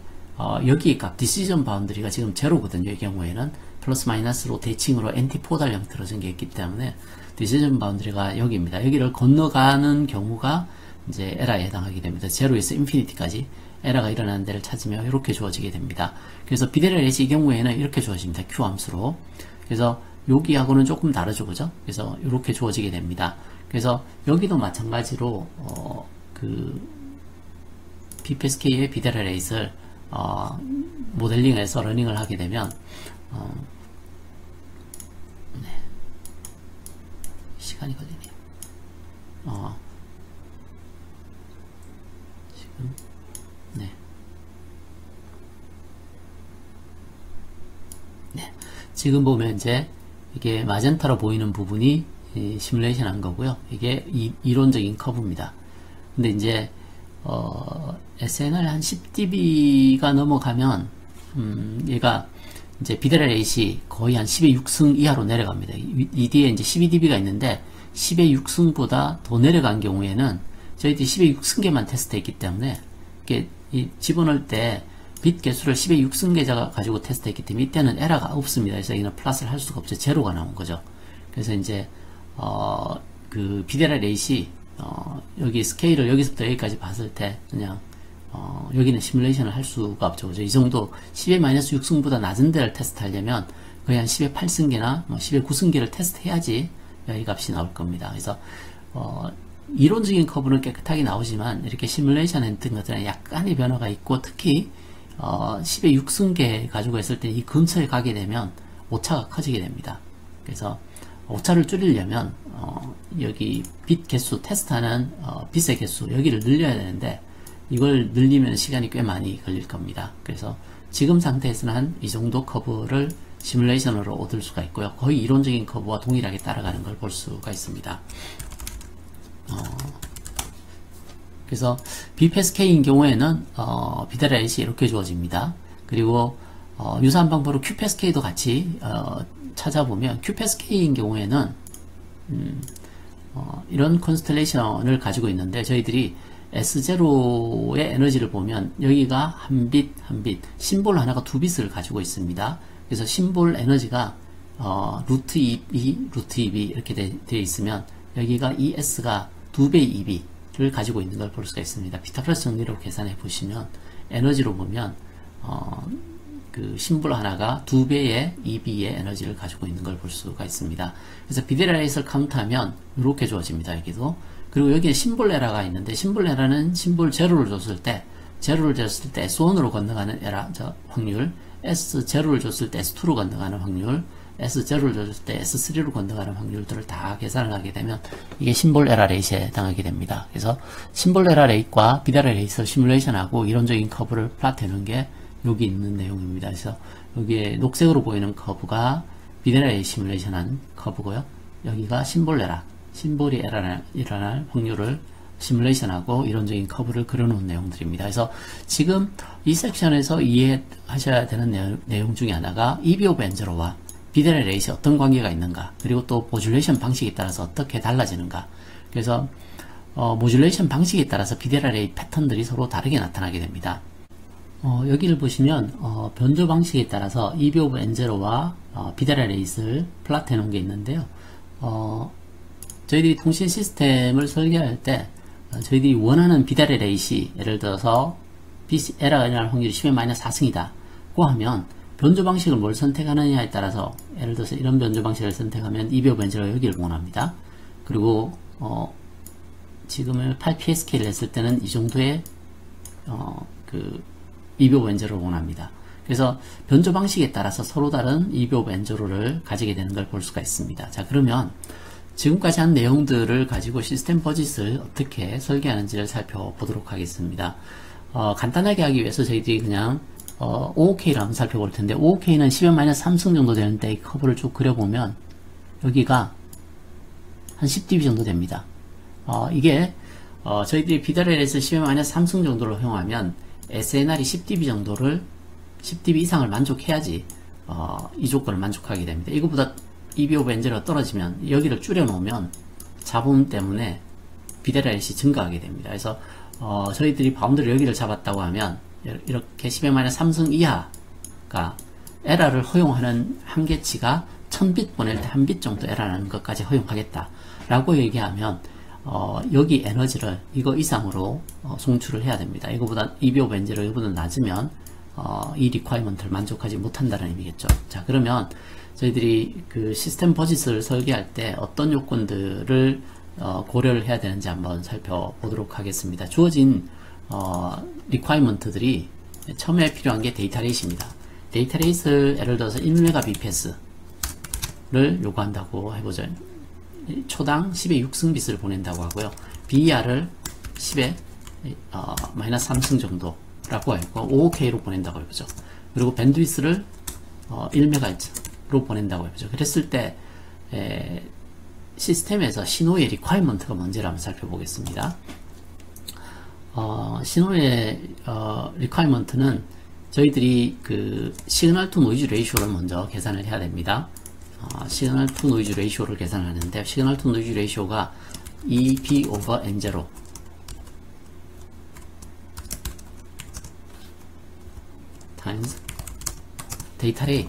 여기 값 디시전 바운드리가 지금 제로거든요. 이 경우에는 플러스 마이너스로 대칭으로 엔티포달 형태로 생겼기 때문에 디시전 바운드리가 여기입니다. 여기를 건너가는 경우가 이제 에러에 해당하게 됩니다. 제로에서 인피니티까지 에러가 일어나는 데를 찾으면 이렇게 주어지게 됩니다. 그래서 비데렐레이스 이 경우에는 이렇게 주어집니다. Q 함수로. 그래서 여기하고는 조금 다르죠, 그죠? 그래서 이렇게 주어지게 됩니다. 그래서 여기도 마찬가지로 BPSK의 비데렐레이스를 모델링해서 러닝을 하게 되면 네. 시간이 걸리네요. 지금 네. 네. 지금 보면 이제 이게 마젠타로 보이는 부분이 시뮬레이션 한 거고요. 이게 이론적인 커브입니다. 근데 이제 SNR 한 10dB가 넘어가면 얘가 이제 비데렐레이시 거의 한 10의 6승 이하로 내려갑니다. 이 뒤에 이제 12dB가 있는데 10의 6승보다 더 내려간 경우에는 저희들이 10의 6승계만 테스트했기 때문에 이게 집어넣을 때 빗 개수를 10의 6승계자 가지고 테스트했기 때문에 이때는 에러가 없습니다. 그래서 여기는 플러스를 할 수가 없죠. 제로가 나온 거죠. 그래서 이제 그 비데렐레이시 여기 스케일을 여기서부터 여기까지 봤을 때 그냥 여기는 시뮬레이션을 할 수가 없죠. 그죠? 이 정도 10의 마이너스 6승보다 낮은 데를 테스트하려면 거의 한 10의 8승계나 10의 9승계를 테스트해야지 이 값이 나올 겁니다. 그래서 이론적인 커브는 깨끗하게 나오지만 이렇게 시뮬레이션 했던 것들은 약간의 변화가 있고 특히 10의 6승계 가지고 했을 때 이 근처에 가게 되면 오차가 커지게 됩니다. 그래서 오차를 줄이려면 여기 빗 개수 테스트하는 빗의 개수 여기를 늘려야 되는데 이걸 늘리면 시간이 꽤 많이 걸릴 겁니다. 그래서 지금 상태에서는 한 이 정도 커브를 시뮬레이션으로 얻을 수가 있고요. 거의 이론적인 커브와 동일하게 따라가는 걸 볼 수가 있습니다. 그래서 BPSK인 경우에는 비데렐레이시 이렇게 주어집니다. 그리고 유사한 방법으로 QPSK도 같이 찾아보면 QPSK인 경우에는 이런 컨스텔레이션을 가지고 있는데 저희들이 S0의 에너지를 보면 여기가 한 빗, 심볼 하나가 두 빗을 가지고 있습니다. 그래서 심볼 에너지가 루트 2b, 루트 2b 이렇게 되어 있으면 여기가 ES가 2배의 2b를 가지고 있는 걸 볼 수가 있습니다. 피타고라스 정리로 계산해 보시면 에너지로 보면 그 심볼 하나가 2배의 2b의 에너지를 가지고 있는 걸 볼 수가 있습니다. 그래서 비데렐레이스를 카운트하면 이렇게 주어집니다. 여기도. 그리고 여기에 심볼 에러가 있는데 심볼 에러는 심볼 제로를 줬을 때 S1으로 건너가는 에러 확률, S0를 줬을 때 S2로 건너가는 확률, S0를 줬을 때 S3로 건너가는 확률들을 다 계산을 하게 되면 이게 심볼 에러 레이트에 해당하게 됩니다. 그래서 심볼 에러 레이트와 비데렐레이스를 시뮬레이션하고 이론적인 커브를 플롯해놓은 게 여기 있는 내용입니다. 그래서 여기에 녹색으로 보이는 커브가 비데렐레이스 시뮬레이션한 커브고요. 여기가 심볼 에러, 심볼이 일어날 확률을 시뮬레이션하고 이론적인 커브를 그려놓은 내용들입니다. 그래서 지금 이 섹션에서 이해하셔야 되는 내용 중에 하나가 EB 오브 N0와 비데렐레이스에 어떤 관계가 있는가, 그리고 또 모듈레이션 방식에 따라서 어떻게 달라지는가. 그래서 모듈레이션 방식에 따라서 비데렐레이스 패턴들이 서로 다르게 나타나게 됩니다. 여기를 보시면 변조 방식에 따라서 EB 오브 N0와 비데렐레이스를 플롯해 놓은 게 있는데요. 저희들이 통신 시스템을 설계할 때 저희들이 원하는 비데렐레이스, 예를 들어서 에러가 일어날 확률이 10의 마이너스 4승이다 고 하면 변조 방식을 뭘 선택하느냐에 따라서, 예를 들어서 이런 변조 방식을 선택하면 EB 오브 N0가 여기를 원합니다. 그리고 지금은 8PSK를 했을 때는 이 정도의 그 EB 오브 N0를 원합니다. 그래서 변조 방식에 따라서 서로 다른 EB 오브 N0를 가지게 되는 걸 볼 수가 있습니다. 자, 그러면 지금까지 한 내용들을 가지고 시스템 버짓을 어떻게 설계하는지를 살펴보도록 하겠습니다. 간단하게 하기 위해서 저희들이 그냥 OOK를 한번 살펴볼 텐데, OOK는 10의 마이너스 3승 정도 되는데 이 커브를 쭉 그려보면 여기가 한 10dB 정도 됩니다. 이게 저희들이 비대라레이스 10-3승 정도를 허용하면 SNR이 10dB 정도를 10dB 이상을 만족해야지 이 조건을 만족하게 됩니다. 이거보다 EB 오브 엔젤러가 떨어지면 여기를 줄여 놓으면 잡음 때문에 비대라레이스 증가하게 됩니다. 그래서 저희들이 바운드를 여기를 잡았다고 하면 이렇게 10-3승 이하가 에러를 허용하는 한계치가 1000빛 보낼 때 1빛 정도 에러라는 것까지 허용하겠다 라고 얘기하면 여기 에너지를 이거 이상으로 송출을 해야 됩니다. 이거보다 EB 오브 엔젤러 이거보다 낮으면 이 리퀘어먼트를 만족하지 못한다는 의미겠죠. 자, 그러면 저희들이 그 시스템 버짓을 설계할 때 어떤 요건들을 고려를 해야 되는지 한번 살펴보도록 하겠습니다. 주어진 리퀘어먼트들이 처음에 필요한 게 데이터 레이스입니다. 데이터 레이스를 예를 들어서 1Mbps를 요구한다고 해보죠. 초당 10의 6승빗을 보낸다고 하고요. BER을 10의 -3승 정도라고 하고 5K로 보낸다고 해보죠. 그리고 밴드위스를 1MHz로 보낸다고 해보죠. 그랬을 때 시스템에서 신호의 리퀘어먼트가 뭔지를 한번 살펴보겠습니다. 신호의 리퀘어먼트는 저희들이 그 시그널 투 노이즈 레이쇼를 먼저 계산을 해야 됩니다. 시그널 투 노이즈 레이쇼를 계산하는데 시그널 투 노이즈 레이쇼가 EB over N0 times 데이터 레이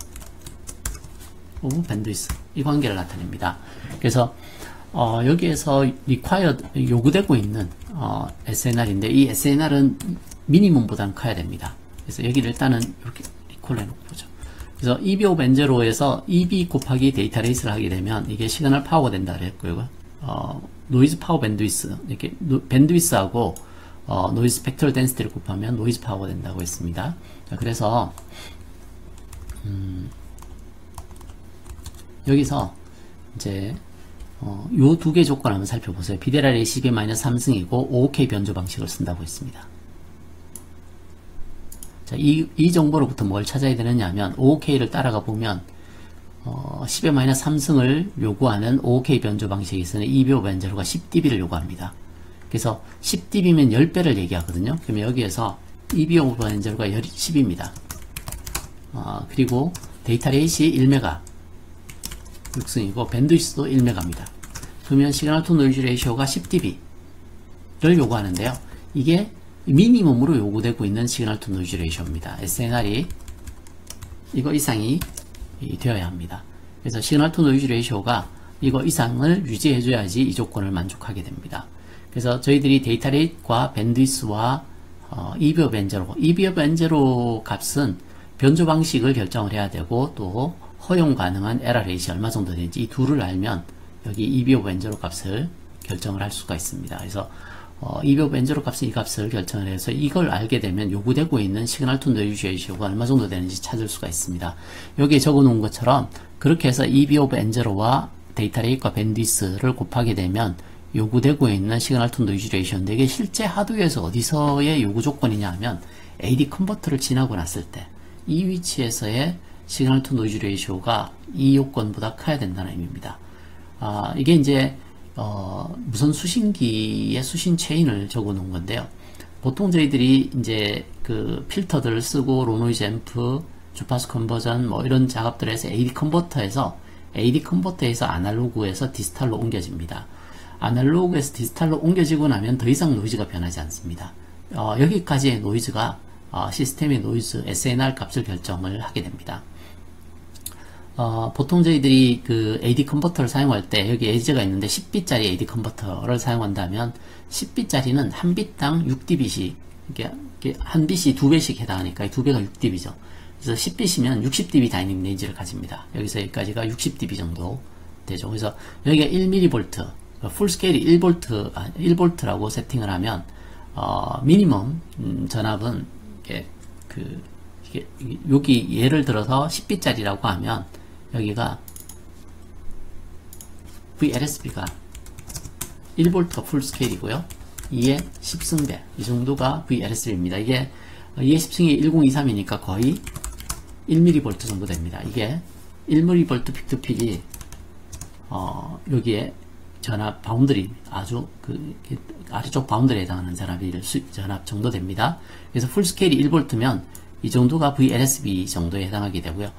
오브 밴드위스 이 관계를 나타냅니다. 그래서 여기에서 요구되고 있는 SNR인데 이 SNR은 미니멈보다는 커야 됩니다. 그래서 여기를 일단은 이렇게 리콜 해놓고 보죠. 그래서 EB 오브 N0에서 EB 곱하기 데이터 레이스를 하게 되면 이게 시그널 파워가 된다 그랬고요. 노이즈 파워 밴드위스 이렇게 밴드위스하고 노이즈 스펙트럴 덴시티를 곱하면 노이즈 파워가 된다고 했습니다. 자, 그래서 여기서 이제 요 두 개 조건 한번 살펴보세요. 비데라레이 10-3승이고 5OK 변조 방식을 쓴다고 했습니다. 자, 이 정보로부터 뭘 찾아야 되느냐 하면 5OK를 따라가 보면 10-3승을 요구하는 5OK 변조 방식에서는 EB 오브 N0가 10dB를 요구합니다. 그래서 10dB면 10배를 얘기하거든요. 그러면 여기에서 EB 오브 N0가 10입니다. 그리고 데이터 레이시 1메가 6승이고 밴드위스도 1메가입니다. 그러면 시그널 투 노이즈 레이쇼가 10dB를 요구하는데요. 이게 미니멈으로 요구되고 있는 시그널 투 노이즈 레이쇼입니다. SNR이 이거 이상이 되어야 합니다. 그래서 시그널 투 노이즈 레이쇼가 이거 이상을 유지해줘야지 이 조건을 만족하게 됩니다. 그래서 저희들이 데이터 레이트과 밴드위스와 EB 오브 N0, EB 오브 N0 값은 변조 방식을 결정을 해야 되고 또 허용 가능한 에러 레이시 얼마 정도 되는지 이 둘을 알면 여기 EB 오브 N0 값을 결정을 할 수가 있습니다. 그래서 EB 오브 N0 값은 이 값을 결정을 해서 이걸 알게 되면 요구되고 있는 시그널 투 노이즈 레이쇼가 얼마 정도 되는지 찾을 수가 있습니다. 여기에 적어 놓은 것처럼 그렇게 해서 EB 오브 N0와 데이터 레이트과 밴드위스를 곱하게 되면 요구되고 있는 시그널 투 노이즈 레이쇼인데 이게 실제 하드웨어에서 어디서의 요구 조건이냐 하면 AD 컨버터를 지나고 났을 때 이 위치에서의 시그널 투 노이즈 레이쇼가 이 요건보다 커야 된다는 의미입니다. 이게 이제 무선 수신기의 수신 체인을 적어 놓은 건데요. 보통 저희들이 이제 그 필터들을 쓰고 로노이즈 앰프, 주파수 컨버전 뭐 이런 작업들에서 AD 컨버터에서 아날로그에서 디지털로 옮겨집니다. 아날로그에서 디지털로 옮겨지고 나면 더 이상 노이즈가 변하지 않습니다. 여기까지의 노이즈가 시스템의 노이즈 SNR 값을 결정을 하게 됩니다. 보통 저희들이 그 AD 컨버터를 사용할 때 여기 에지가 있는데 10빛짜리 AD 컨버터를 사용한다면 10빛짜리는 한 빛당 6dB씩 이게 한 빛이 2배씩 해당하니까 2배가 6dB죠. 그래서 10빛이면 60dB 다이내믹 레인지를 가집니다. 여기서 여기까지가 60dB 정도 되죠. 그래서 여기가 1mV 풀 스케일이 1V라고 세팅을 하면 미니멈 전압은 여기 예를 들어서 10빛짜리라고 하면 여기가 VLSB가 1V가 풀 스케일이고요. 2의 10승배 이 정도가 VLSB입니다. 이게 2의 10승이 1023이니까 거의 1mV 정도 됩니다. 이게 1mV 픽투픽이 여기에 전압 바운더리, 아주 아래쪽 바운더리에 해당하는 전압 정도 됩니다. 그래서 풀스케일이 1V면 이 정도가 VLSB 정도에 해당하게 되고요.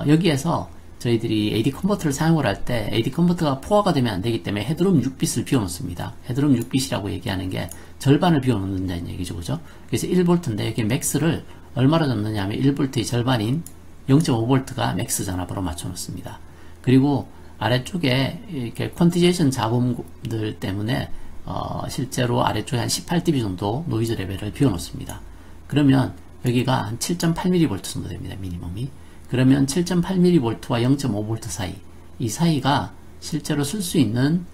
여기에서 저희들이 AD 컨버터를 사용을 할 때 AD 컨버터가 포화가 되면 안 되기 때문에 헤드룸 6빛을 비워놓습니다. 헤드룸 6빛이라고 얘기하는 게 절반을 비워놓는다는 얘기죠. 그죠? 그래서 1V인데 여기 맥스를 얼마로 잡느냐 하면 1V의 절반인 0.5V가 맥스 전압으로 맞춰놓습니다. 그리고 아래쪽에 이렇게 퀀티제이션 잡음들 때문에 실제로 아래쪽에 한 18dB 정도 노이즈 레벨을 비워놓습니다. 그러면 여기가 한 7.8mV 정도 됩니다. 미니멈이. 그러면 7.8mV와 0.5V 사이, 이 사이가 실제로 쓸 수 있는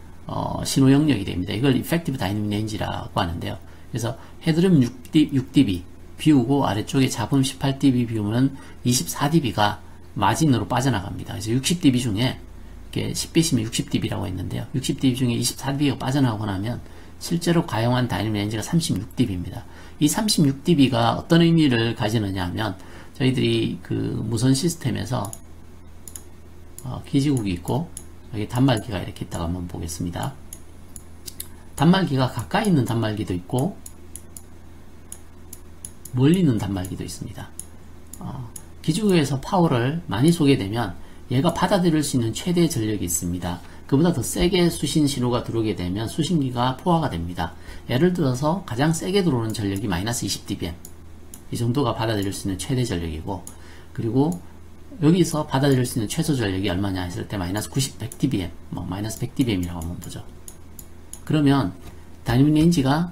신호 영역이 됩니다. 이걸 Effective Dynamic Range라고 하는데요. 그래서 헤드룸 6dB 비우고 아래쪽에 잡음 18dB 비우면 24dB가 마진으로 빠져나갑니다. 그래서 60dB 중에 이렇게 10빛이면 60dB라고 했는데요. 60dB 중에 24dB가 빠져나가고 나면 실제로 가용한 다이내믹 렌즈가 36dB입니다. 이 36dB가 어떤 의미를 가지느냐 하면 저희들이 그 무선 시스템에서 기지국이 있고 여기 단말기가 이렇게 있다가 한번 보겠습니다. 단말기가 가까이 있는 단말기도 있고 멀리 있는 단말기도 있습니다. 기지국에서 파워를 많이 쏘게 되면 얘가 받아들일 수 있는 최대 전력이 있습니다. 그보다 더 세게 수신 신호가 들어오게 되면 수신기가 포화가 됩니다. 예를 들어서 가장 세게 들어오는 전력이 마이너스 20dBm, 이 정도가 받아들일 수 있는 최대 전력이고, 그리고 여기서 받아들일 수 있는 최소 전력이 얼마냐 했을 때 마이너스 100dBm, 마이너스 100dBm이라고 한번 보죠. 그러면 다이내믹 렌지가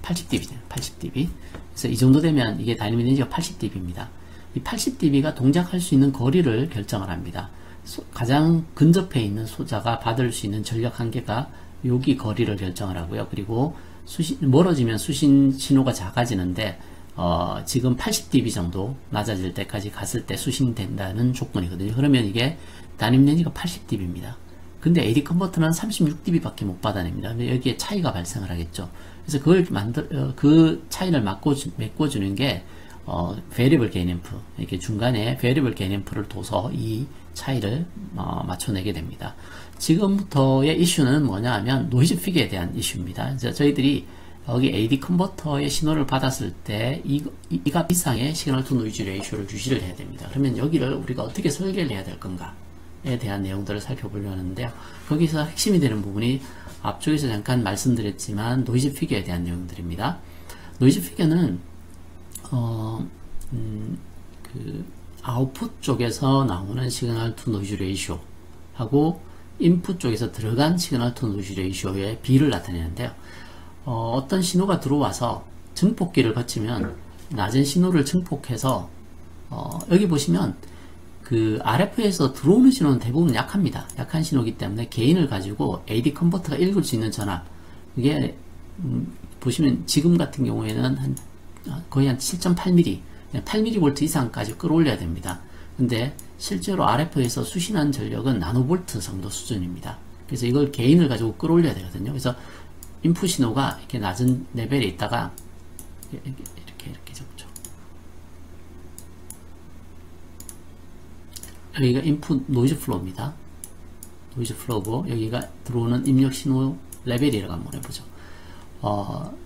80dB죠. 80dB. 그래서 이 정도 되면 이게 다이내믹 렌지가 80dB입니다. 이 80dB가 동작할 수 있는 거리를 결정을 합니다. 가장 근접해 있는 소자가 받을 수 있는 전력 한계가 여기 거리를 결정을 하고요. 그리고 멀어지면 수신 신호가 작아지는데 지금 80dB 정도 낮아질 때까지 갔을 때 수신된다는 조건이거든요. 그러면 이게 다이내믹 렌지가 80dB입니다. 근데 AD 컨버터는 36dB 밖에 못 받아냅니다. 근데 여기에 차이가 발생을 하겠죠. 그래서 그걸 그 차이를 메꿔주는 게 variable gain amp, 이렇게 중간에 variable gain amp를 둬서 이 차이를 맞춰내게 됩니다. 지금부터의 이슈는 뭐냐 하면 노이즈 피겨에 대한 이슈입니다. 저희들이 여기 AD 컨버터의 신호를 받았을 때 이 값 이상의 시그널 투 노이즈 레이쇼를 유지를 해야 됩니다. 그러면 여기를 우리가 어떻게 설계를 해야 될 건가에 대한 내용들을 살펴보려고 하는데요. 거기서 핵심이 되는 부분이 앞쪽에서 잠깐 말씀드렸지만 노이즈 피겨에 대한 내용들입니다. 노이즈 피겨는 아웃풋 쪽에서 나오는 시그널 투 노이즈 레이쇼 하고 인풋 쪽에서 들어간 시그널 투 노이즈 레이쇼의 비를 나타내는데요. 어떤 신호가 들어와서 증폭기를 거치면 낮은 신호를 증폭해서 여기 보시면 그 RF에서 들어오는 신호는 대부분 약합니다. 약한 신호이기 때문에 게인을 가지고 AD 컨버터가 읽을 수 있는 전압, 이게 보시면 지금 같은 경우에는 거의 한 7.8mm, 8mV 이상까지 끌어올려야 됩니다. 근데 실제로 RF에서 수신한 전력은 나노볼트 정도 수준입니다. 그래서 이걸 게인을 가지고 끌어올려야 되거든요. 그래서 인풋 신호가 이렇게 낮은 레벨에 있다가 이렇게 적죠. 여기가 인풋 노이즈 플로우입니다. 노이즈 플로우고 여기가 들어오는 입력 신호 레벨이라고 한번 해보죠.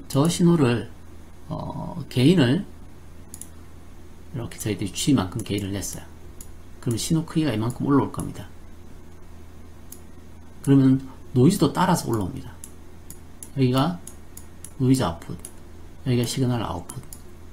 저 신호를 게인을 이렇게 저희들이 G만큼 게인을 냈어요. 그러면 신호 크기가 이만큼 올라올 겁니다. 그러면 노이즈도 따라서 올라옵니다. 여기가 노이즈 아웃풋, 여기가 시그널 아웃풋.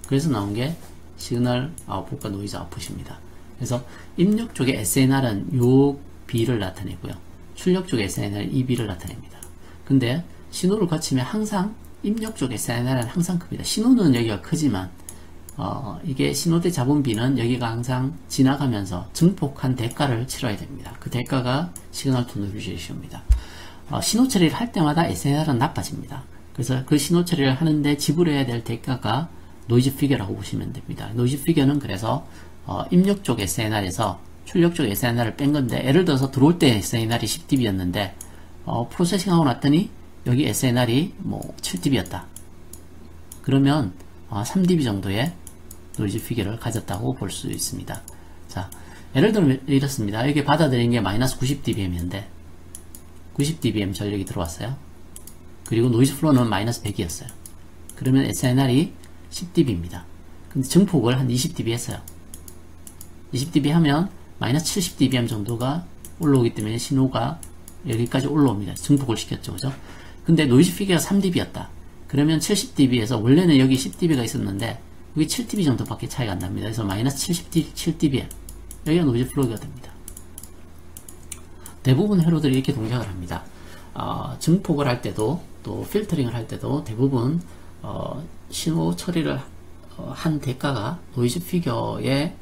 그래서 나온 게 시그널 아웃풋과 노이즈 아웃풋입니다. 그래서 입력 쪽에 SNR은 요 B를 나타내고요. 출력 쪽에 SNR은 이 B를 나타냅니다. 근데 신호를 거치면 항상 입력 쪽 SNR은 항상 큽니다. 신호는 여기가 크지만 이게 신호대 잡은 B는 여기가 항상 지나가면서 증폭한 대가를 치러야 됩니다. 그 대가가 시그널 투 노이즈 레이쇼입니다. 신호 처리를 할 때마다 SNR은 나빠집니다. 그래서 그 신호 처리를 하는데 지불해야 될 대가가 노이즈 피겨라고 보시면 됩니다. 노이즈 피겨는 그래서 입력 쪽 SNR에서 출력 쪽 SNR을 뺀 건데, 예를 들어서 들어올 때 SNR이 10dB였는데 프로세싱 하고 났더니 여기 SNR이 뭐 7dB였다. 그러면 3dB 정도의 노이즈 피겨를 가졌다고 볼 수 있습니다. 자, 예를 들면 이렇습니다. 여기 받아들인 게 마이너스 90dBm인데 90dBm 전력이 들어왔어요. 그리고 노이즈 플로우는 마이너스 100이었어요. 그러면 SNR이 10dB입니다. 근데 증폭을 한 20dB 했어요. 20dB 하면 마이너스 70dBm 정도가 올라오기 때문에 신호가 여기까지 올라옵니다. 증폭을 시켰죠. 그죠? 근데 노이즈 피겨가 3dB였다. 그러면 70dB에서 원래는 여기 10dB가 있었는데 여기 7dB 정도밖에 차이가 안 납니다. 그래서 마이너스 7dBm 여기가 노이즈 플로우가 됩니다. 대부분 회로들이 이렇게 동작을 합니다. 증폭을 할 때도 또 필터링을 할 때도 대부분 신호 처리를 한 대가가 노이즈 피겨의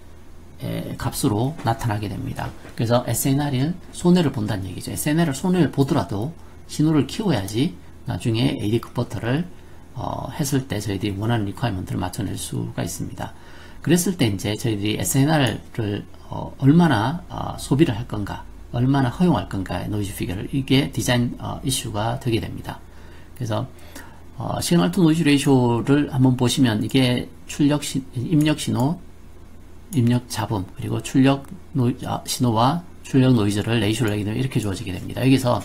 값으로 나타나게 됩니다. 그래서 SNR은 손해를 본다는 얘기죠. SNR을 손해를 보더라도 신호를 키워야지 나중에 AD 컨버터를 했을 때 저희들이 원하는 리퀘어먼트를 맞춰낼 수가 있습니다. 그랬을 때 이제 저희들이 SNR을 얼마나 소비를 할 건가, 얼마나 허용할 건가의 노이즈 피겨를 이게 디자인 이슈가 되게 됩니다. 그래서 시그널 투 노이즈 레이쇼를 한번 보시면 이게 입력 신호, 입력 잡음, 그리고 출력 신호와 출력 노이즈를 레이쇼를 내게 되면 이렇게 주어지게 됩니다. 여기서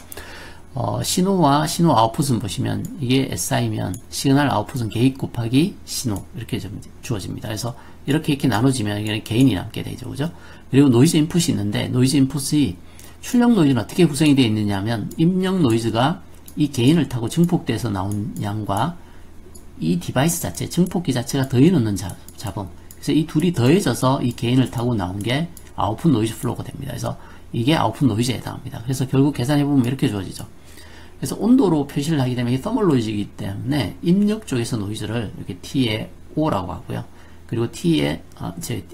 신호와 신호 아웃풋은 보시면 이게 SI면 시그널 아웃풋은 게인 곱하기 신호 이렇게 좀 주어집니다. 그래서 이렇게 나눠지면 이게 게인이 남게 되죠. 그죠? 그리고 노이즈 인풋이 있는데 노이즈 인풋이 출력 노이즈는 어떻게 구성이 되어 있느냐 하면 입력 노이즈가 이 게인을 타고 증폭돼서 나온 양과 이 디바이스 자체, 증폭기 자체가 더해놓는 잡음. 그래서 이 둘이 더해져서 이 게인을 타고 나온 게 아웃풋 노이즈 플로우가 됩니다. 그래서 이게 아웃풋 노이즈에 해당합니다. 그래서 결국 계산해보면 이렇게 주어지죠. 그래서 온도로 표시를 하게 되면 이게 서멀 노이즈이기 때문에 입력 쪽에서 노이즈를 이렇게 T에 O라고 하고요. 그리고 T에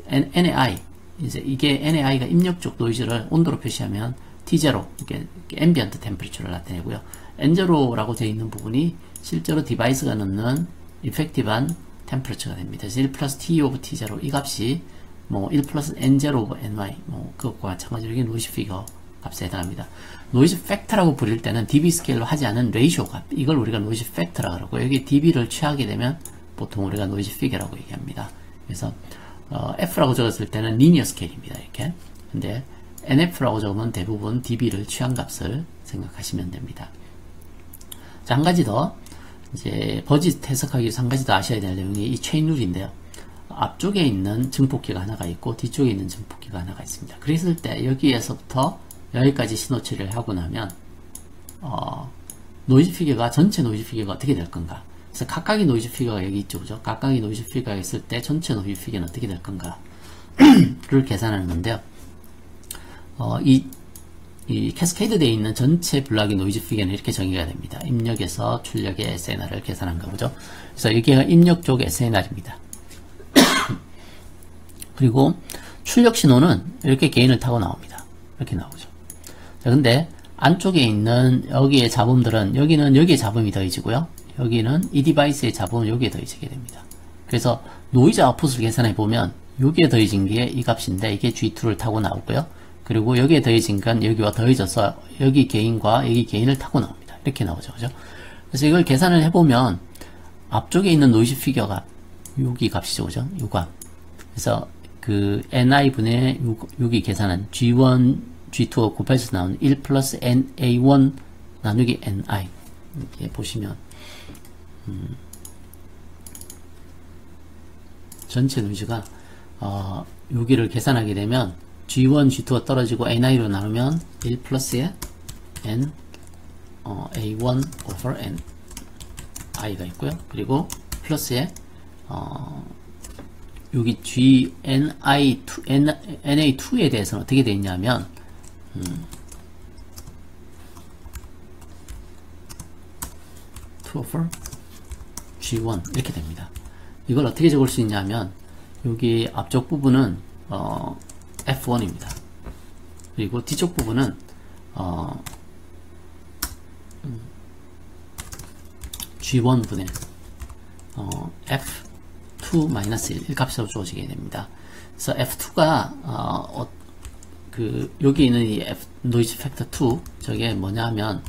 NAI, 이제 이게 NAI가 입력 쪽 노이즈를 온도로 표시하면 T0, 이렇게 앰비언트 템퍼리처를 나타내고요. N0라고 되어 있는 부분이 실제로 디바이스가 넣는 이펙티브한 템퍼리처가 됩니다. 그래서 1 플러스 T 오브 T0 이 값이 뭐 1 플러스 N0 오브 NY 그것과 마찬가지로 이게 노이즈 피겨 값에 해당합니다. 노이즈 팩터라고 부릴 때는 dB 스케일로 하지 않은 레이쇼 값, 이걸 우리가 노이즈 팩터라고 그러고 여기 dB를 취하게 되면 보통 우리가 노이즈 피겨라고 얘기합니다. 그래서 F라고 적었을 때는 리니어 스케일입니다. 이렇게. 근데 NF라고 적으면 대부분 dB를 취한 값을 생각하시면 됩니다. 자, 한 가지 더 이제 버짓 해석하기 위해서 한 가지 더 아셔야 될 내용이 이 체인 룰인데요. 앞쪽에 있는 증폭기가 하나가 있고 뒤쪽에 있는 증폭기가 하나가 있습니다. 그랬을 때 여기에서부터 여기까지 신호 처리를 하고 나면 노이즈 피겨가 전체 노이즈 피겨가 어떻게 될 건가? 그래서 각각의 노이즈 피겨가 여기 있죠, 그죠? 각각의 노이즈 피겨가 있을 때 전체 노이즈 피겨는 어떻게 될 건가를 계산하는 건데요. 이 캐스케이드 되어 있는 전체 블락의 노이즈 피겨는 이렇게 정의가 됩니다. 입력에서 출력의 SNR을 계산한 거죠. 그래서 여기가 입력 쪽 SNR입니다. 그리고 출력 신호는 이렇게 게인을 타고 나옵니다. 이렇게 나오죠. 자, 근데 안쪽에 있는 여기의 잡음들은 여기는 여기에 잡음이 더해지고요. 여기는 이 디바이스의 잡음은 여기에 더해지게 됩니다. 그래서 노이즈 아웃풋을 계산해 보면 여기에 더해진 게 이 값인데 이게 G2를 타고 나오고요. 그리고 여기에 더해진 건 여기와 더해져서 여기 게인과 여기 게인을 타고 나옵니다. 이렇게 나오죠. 그죠? 그래서 이걸 계산을 해보면 앞쪽에 있는 노이즈 피겨가 여기 값이죠. 그죠? 요 값. 그래서 그 NI분의 여기 계산한 G1, G2가 곱해서 나오는 1 플러스 NA1 나누기 NI. 이렇게 보시면, 전체 노이즈가, 여기를 계산하게 되면 G1, G2가 떨어지고 NI로 나누면 1 플러스에 N, A1 over NI가 있고요. 그리고 플러스에, 여기 NA2에 대해서는 어떻게 되어 있냐면, 2 over G1 이렇게 됩니다. 이걸 어떻게 적을 수 있냐면 여기 앞쪽 부분은 F1입니다. 그리고 뒤쪽 부분은 G1분의 F2-1 이 값으로 주어지게 됩니다. 그래서 F2가 여기 있는 이 노이즈 팩터 2 저게 뭐냐 하면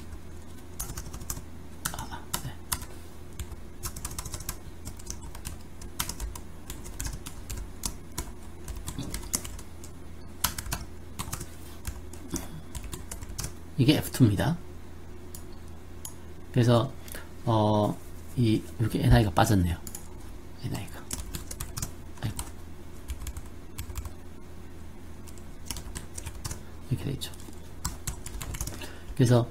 이게 F2입니다. 그래서 이렇게 NI가 빠졌네요. NI가 아이고 이렇게 되죠. 그래서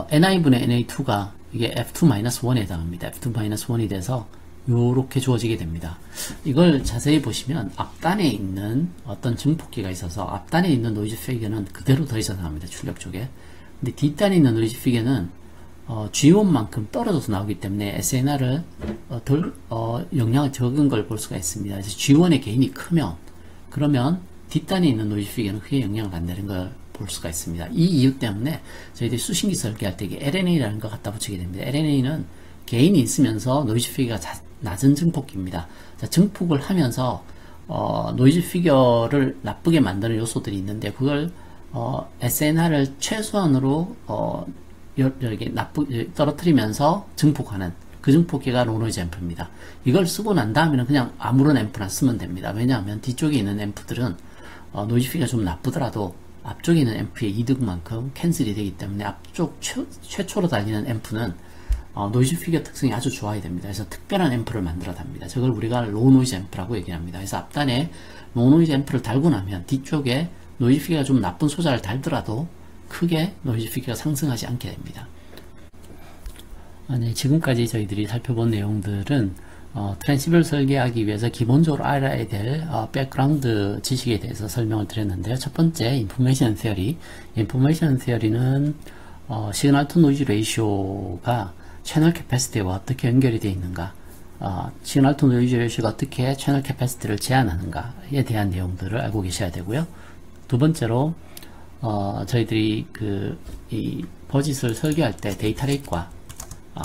NI분의 NA2가 이게 F2-1에 해당합니다. F2-1이 돼서 요렇게 주어지게 됩니다. 이걸 자세히 보시면 앞단에 있는 어떤 증폭기가 있어서 앞단에 있는 노이즈 피겨는 그대로 더해져 나옵니다. 출력 쪽에. 근데 뒷단에 있는 노이즈 피겨는 G1만큼 떨어져서 나오기 때문에 SNR을 영향을 적은 걸 볼 수가 있습니다. 그래서 G1의 개인이 크면 그러면 뒷단에 있는 노이즈 피겨는 크게 영향을 안 내는 걸 볼 수가 있습니다. 이 이유 때문에 저희들이 수신기 설계할 때 이게 LNA라는 걸 갖다 붙이게 됩니다. LNA는 개인이 있으면서 노이즈 피겨가 낮은 증폭기입니다. 자, 증폭을 하면서 노이즈 피겨를 나쁘게 만드는 요소들이 있는데 그걸 SNR을 최소한으로 이렇게 떨어뜨리면서 증폭하는 그 증폭기가 로노이즈 앰프입니다. 이걸 쓰고 난 다음에는 그냥 아무런 앰프나 쓰면 됩니다. 왜냐하면 뒤쪽에 있는 앰프들은 노이즈 피겨가 좀 나쁘더라도 앞쪽에 있는 앰프의 이득만큼 캔슬이 되기 때문에 앞쪽 최초로 달리는 앰프는 노이즈 피겨 특성이 아주 좋아야 됩니다. 그래서 특별한 앰프를 만들어 답니다. 저걸 우리가 로우 노이즈 앰프라고 얘기합니다. 그래서 앞단에 로우 노이즈 앰프를 달고 나면 뒤쪽에 노이즈 피겨가 좀 나쁜 소자를 달더라도 크게 노이즈 피겨가 상승하지 않게 됩니다. 지금까지 저희들이 살펴본 내용들은 트랜시버를 설계하기 위해서 기본적으로 알아야 될 백그라운드 지식에 대해서 설명을 드렸는데요. 첫 번째, 인포메이션 세어리. 인포메이션 세어리는 시그널 투 노이즈 레이쇼가 채널 캐패시티와 어떻게 연결이 되어 있는가, 시그널 투 노이즈 레이쇼가 어떻게 채널 캐패시티를 제한하는가에 대한 내용들을 알고 계셔야 되고요. 두 번째로 저희들이 이 버짓을 설계할 때 데이터 레이트와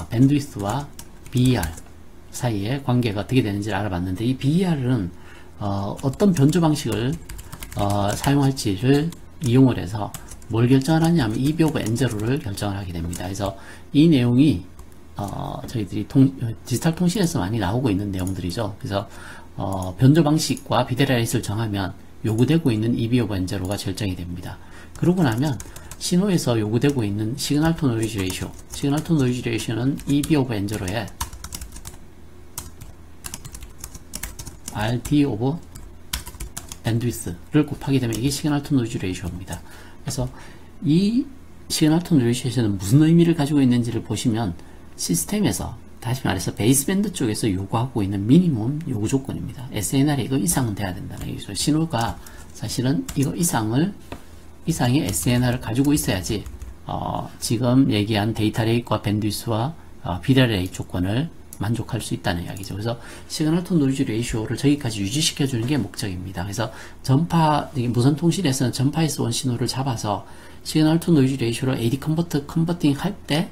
밴드위스와 BER 사이의 관계가 어떻게 되는지를 알아봤는데, 이 BER은 어떤 변조 방식을 사용할지를 이용을 해서 뭘 결정을 하냐면 EB 오브 N0를 결정을 하게 됩니다. 그래서 이 내용이 저희들이 디지털 통신에서 많이 나오고 있는 내용들이죠. 그래서 변조 방식과 비대라이트를 정하면 요구되고 있는 EB 오브 N0가 결정이 됩니다. 그러고 나면 신호에서 요구되고 있는 시그널 투 노이즈 레이쇼, 시그널 투 노이즈 레이쇼는 EB 오브 N0에 RT 오브 밴드위스를 곱하게 되면 이게 시그널 투 노이즈 레이쇼입니다. 그래서 이 시그널 투 노이즈 레이쇼는 무슨 의미를 가지고 있는지를 보시면 시스템에서, 다시 말해서 베이스밴드 쪽에서 요구하고 있는 미니멈 요구 조건입니다. SNR이 이거 이상은 돼야 된다는 얘기죠. 신호가 사실은 이거 이상의 SNR을 가지고 있어야지 지금 얘기한 데이터 레이트와 밴드위스와 비례 레이트 조건을 만족할 수 있다는 이야기죠. 그래서 시그널 투 노이즈 레이쇼를 저기까지 유지시켜 주는 게 목적입니다. 그래서 무선 통신에서는 전파에서 온 신호를 잡아서 시그널 투 노이즈 레이쇼를 AD 컨버팅 할 때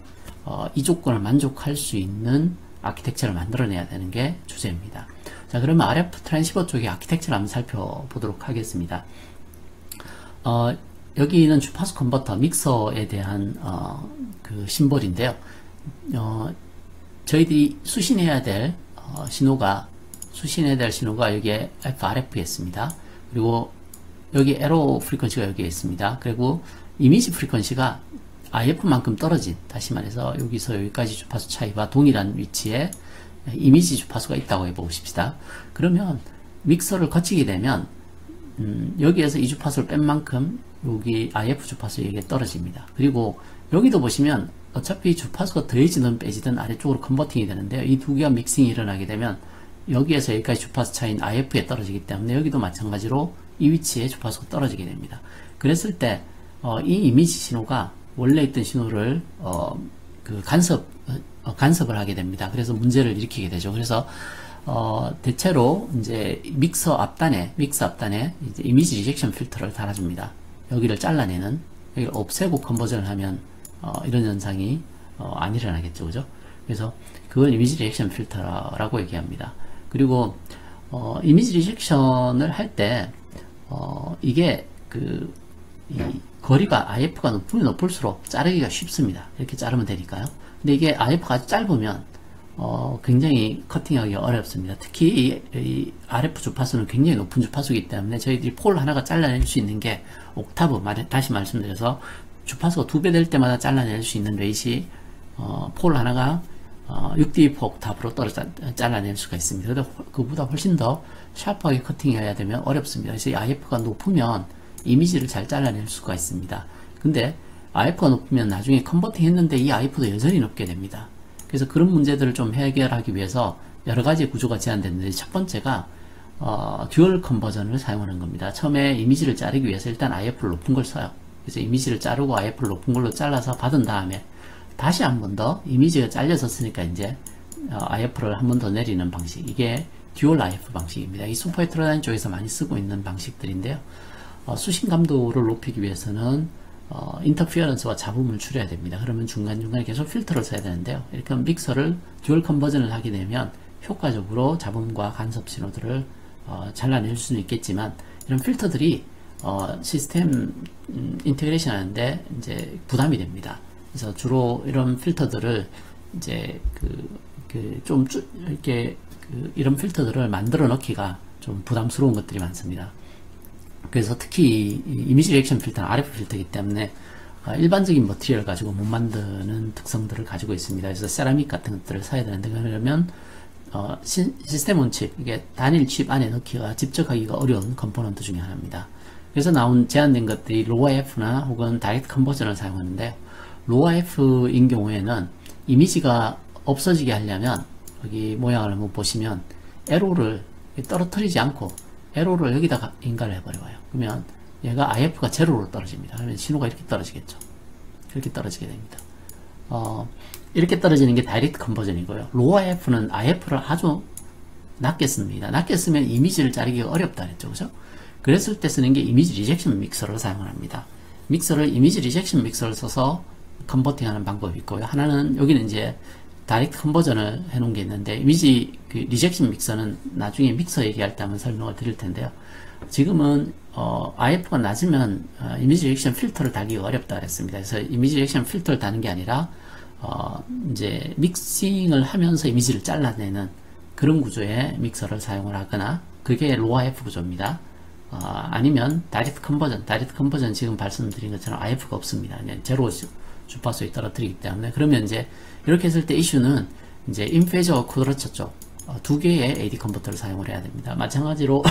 이 조건을 만족할 수 있는 아키텍처를 만들어내야 되는 게 주제입니다. 자, 그러면 RF 트랜시버 쪽의 아키텍처를 한번 살펴보도록 하겠습니다. 여기는 주파수 컨버터 믹서에 대한 심볼인데요. 저희들이 수신해야 될 신호가 여기에 FRF였습니다. 그리고 여기 에러 프리퀀시가 여기에 있습니다. 그리고 이미지 프리퀀시가 IF만큼 떨어진, 다시 말해서 여기서 여기까지 주파수 차이와 동일한 위치에 이미지 주파수가 있다고 해보십시다. 그러면 믹서를 거치게 되면 여기에서 이 주파수를 뺀 만큼 여기 IF 주파수 여기에 떨어집니다. 그리고 여기도 보시면 어차피 주파수가 더해지든 빼지든 아래쪽으로 컨버팅이 되는데요. 이 두 개가 믹싱이 일어나게 되면 여기에서 여기까지 주파수 차이인 IF에 떨어지기 때문에 여기도 마찬가지로 이 위치에 주파수가 떨어지게 됩니다. 그랬을 때 이 이미지 신호가 원래 있던 신호를 간섭을 하게 됩니다. 그래서 문제를 일으키게 되죠. 그래서 대체로 이제 믹서 앞단에 이제 이미지 리젝션 필터를 달아줍니다. 여기를 잘라내는, 여기를 없애고 컨버전을 하면 이런 현상이 안 일어나겠죠, 그죠? 그래서 그걸 이미지 리젝션 필터라고 얘기합니다. 그리고 이미지 리젝션을 할 때 이게 이 거리가 IF가 높으면 높을수록 자르기가 쉽습니다. 이렇게 자르면 되니까요. 근데 이게 IF가 아주 짧으면 굉장히 커팅하기가 어렵습니다. 특히 이 RF 주파수는 굉장히 높은 주파수이기 때문에 저희들이 폴 하나가 잘라낼 수 있는 게 옥타브, 다시 말씀드려서 주파수가 2배 될 때마다 잘라낼 수 있는 레이시 폴 하나가 6D 폭 탑으로 잘라낼 수가 있습니다. 그런데 그보다 훨씬 더 샤프하게 커팅해야 되면 어렵습니다. 그래서 이 IF가 높으면 이미지를 잘 잘라낼 수가 있습니다. 근데 IF가 높으면 나중에 컨버팅 했는데 이 IF도 여전히 높게 됩니다. 그래서 그런 문제들을 좀 해결하기 위해서 여러 가지 구조가 제한됐는데, 첫 번째가 듀얼 컨버전을 사용하는 겁니다. 처음에 이미지를 자르기 위해서 일단 IF를 높은 걸 써요. 그래서 이미지를 자르고 IF를 높은 걸로 잘라서 받은 다음에 다시 한 번 더 이미지가 잘려졌으니까 이제 IF를 한 번 더 내리는 방식, 이게 듀얼 IF 방식입니다. 이 슈퍼 헤테로다인 쪽에서 많이 쓰고 있는 방식들인데요. 수신 감도를 높이기 위해서는 인터피어런스와 잡음을 줄여야 됩니다. 그러면 중간중간에 계속 필터를 써야 되는데요. 이렇게 믹서를 듀얼 컨버전을 하게 되면 효과적으로 잡음과 간섭 신호들을 잘라낼 수는 있겠지만, 이런 필터들이 시스템 인테그레이션 하는데 이제 부담이 됩니다. 그래서 주로 이런 필터들을 이제 이런 필터들을 만들어 넣기가 좀 부담스러운 것들이 많습니다. 그래서 특히 이미지 리액션 필터는 RF 필터이기 때문에 일반적인 머티리얼 가지고 못 만드는 특성들을 가지고 있습니다. 그래서 세라믹 같은 것들을 사야 되는데, 그러면 시스템 온 칩, 이게 단일 칩 안에 넣기가 직접 하기가 어려운 컴포넌트 중에 하나입니다. 그래서 나온 제한된 것들이 로아F나 혹은 다이렉트 컨버전을 사용하는데, 로아F인 경우에는 이미지가 없어지게 하려면 여기 모양을 한번 보시면 에로를 떨어뜨리지 않고 에로를 여기다가 인가를 해버려요. 그러면 얘가 IF가 제로로 떨어집니다. 그러면 신호가 이렇게 떨어지겠죠. 이렇게 떨어지게 됩니다. 이렇게 떨어지는 게 다이렉트 컨버전이고요. 로아F는 IF를 아주 낮게 씁니다. 낮게 쓰면 이미지를 자르기가 어렵다 그랬죠. 그죠? 그랬을 때 쓰는 게 이미지 리젝션 믹서를 사용을 합니다. 이미지 리젝션 믹서를 써서 컨버팅하는 방법이 있고요. 하나는 여기는 이제 다이렉트 컨버전을 해놓은 게 있는데, 이미지 리젝션 믹서는 나중에 믹서 얘기할 때 한번 설명을 드릴 텐데요. 지금은 IF가 낮으면 이미지 리액션 필터를 달기가 어렵다 그랬습니다. 그래서 이미지 리액션 필터를 다는 게 아니라 이제 믹싱을 하면서 이미지를 잘라내는 그런 구조의 믹서를 사용을 하거나, 그게 로아F 구조입니다. 아니면 다이렉트 컨버전 지금 말씀드린 것처럼 IF가 없습니다. 그냥 제로 주파수에 떨어뜨리기 때문에. 그러면 이제 이렇게 했을 때 이슈는 이제 인페이저와 쿼드러처 쪽 두 개의 AD 컨버터를 사용을 해야 됩니다. 마찬가지로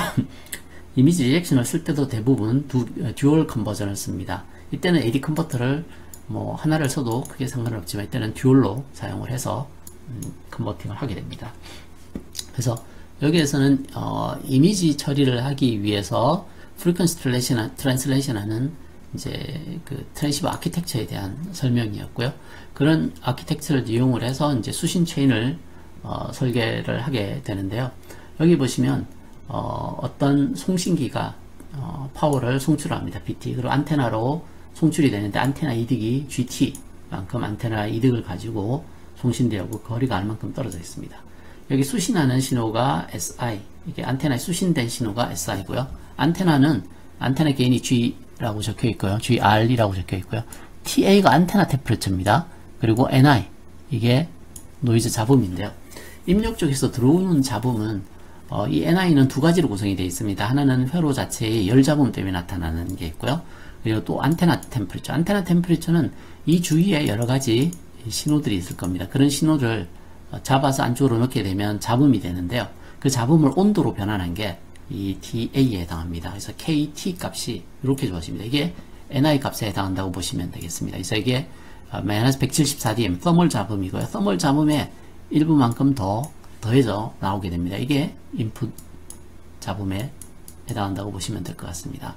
이미지 리액션을 쓸 때도 대부분 듀얼 컨버전을 씁니다. 이때는 AD 컨버터를 뭐 하나를 써도 크게 상관은 없지만, 이때는 듀얼로 사용을 해서 컨버팅을 하게 됩니다. 그래서 여기에서는 이미지 처리를 하기 위해서 프리퀀시 트랜슬레이션 하는 이제 그 트랜시버 아키텍처에 대한 설명이었고요. 그런 아키텍처를 이용을 해서 이제 수신 체인을 설계를 하게 되는데요. 여기 보시면 어떤 송신기가 파워를 송출합니다. BT. 그리고 안테나로 송출이 되는데, 안테나 이득이 GT만큼 안테나 이득을 가지고 송신되고 거리가 얼만큼 떨어져 있습니다. 여기 수신하는 신호가 SI, 이게 안테나에 수신된 신호가 SI고요. 안테나 게인이 G라고 적혀 있고요. GR이라고 적혀 있고요. TA가 안테나 템퍼레처입니다. 그리고 NI, 이게 노이즈 잡음인데요. 입력 쪽에서 들어오는 잡음은 이 NI는 두 가지로 구성이 되어 있습니다. 하나는 회로 자체의 열 잡음 때문에 나타나는 게 있고요. 그리고 또 안테나 템퍼레처. 안테나 템퍼레처는 이 주위에 여러 가지 신호들이 있을 겁니다. 그런 신호를 잡아서 안쪽으로 넣게 되면 잡음이 되는데요. 그 잡음을 온도로 변환한 게 이 TA에 해당합니다. 그래서 KT 값이 이렇게 주어집니다. 이게 NI 값에 해당한다고 보시면 되겠습니다. 그래서 이게 마이너스 174dm 서멀 잡음이고요. 서멀 잡음의 일부만큼 더 더해져 나오게 됩니다. 이게 인풋 잡음에 해당한다고 보시면 될 것 같습니다.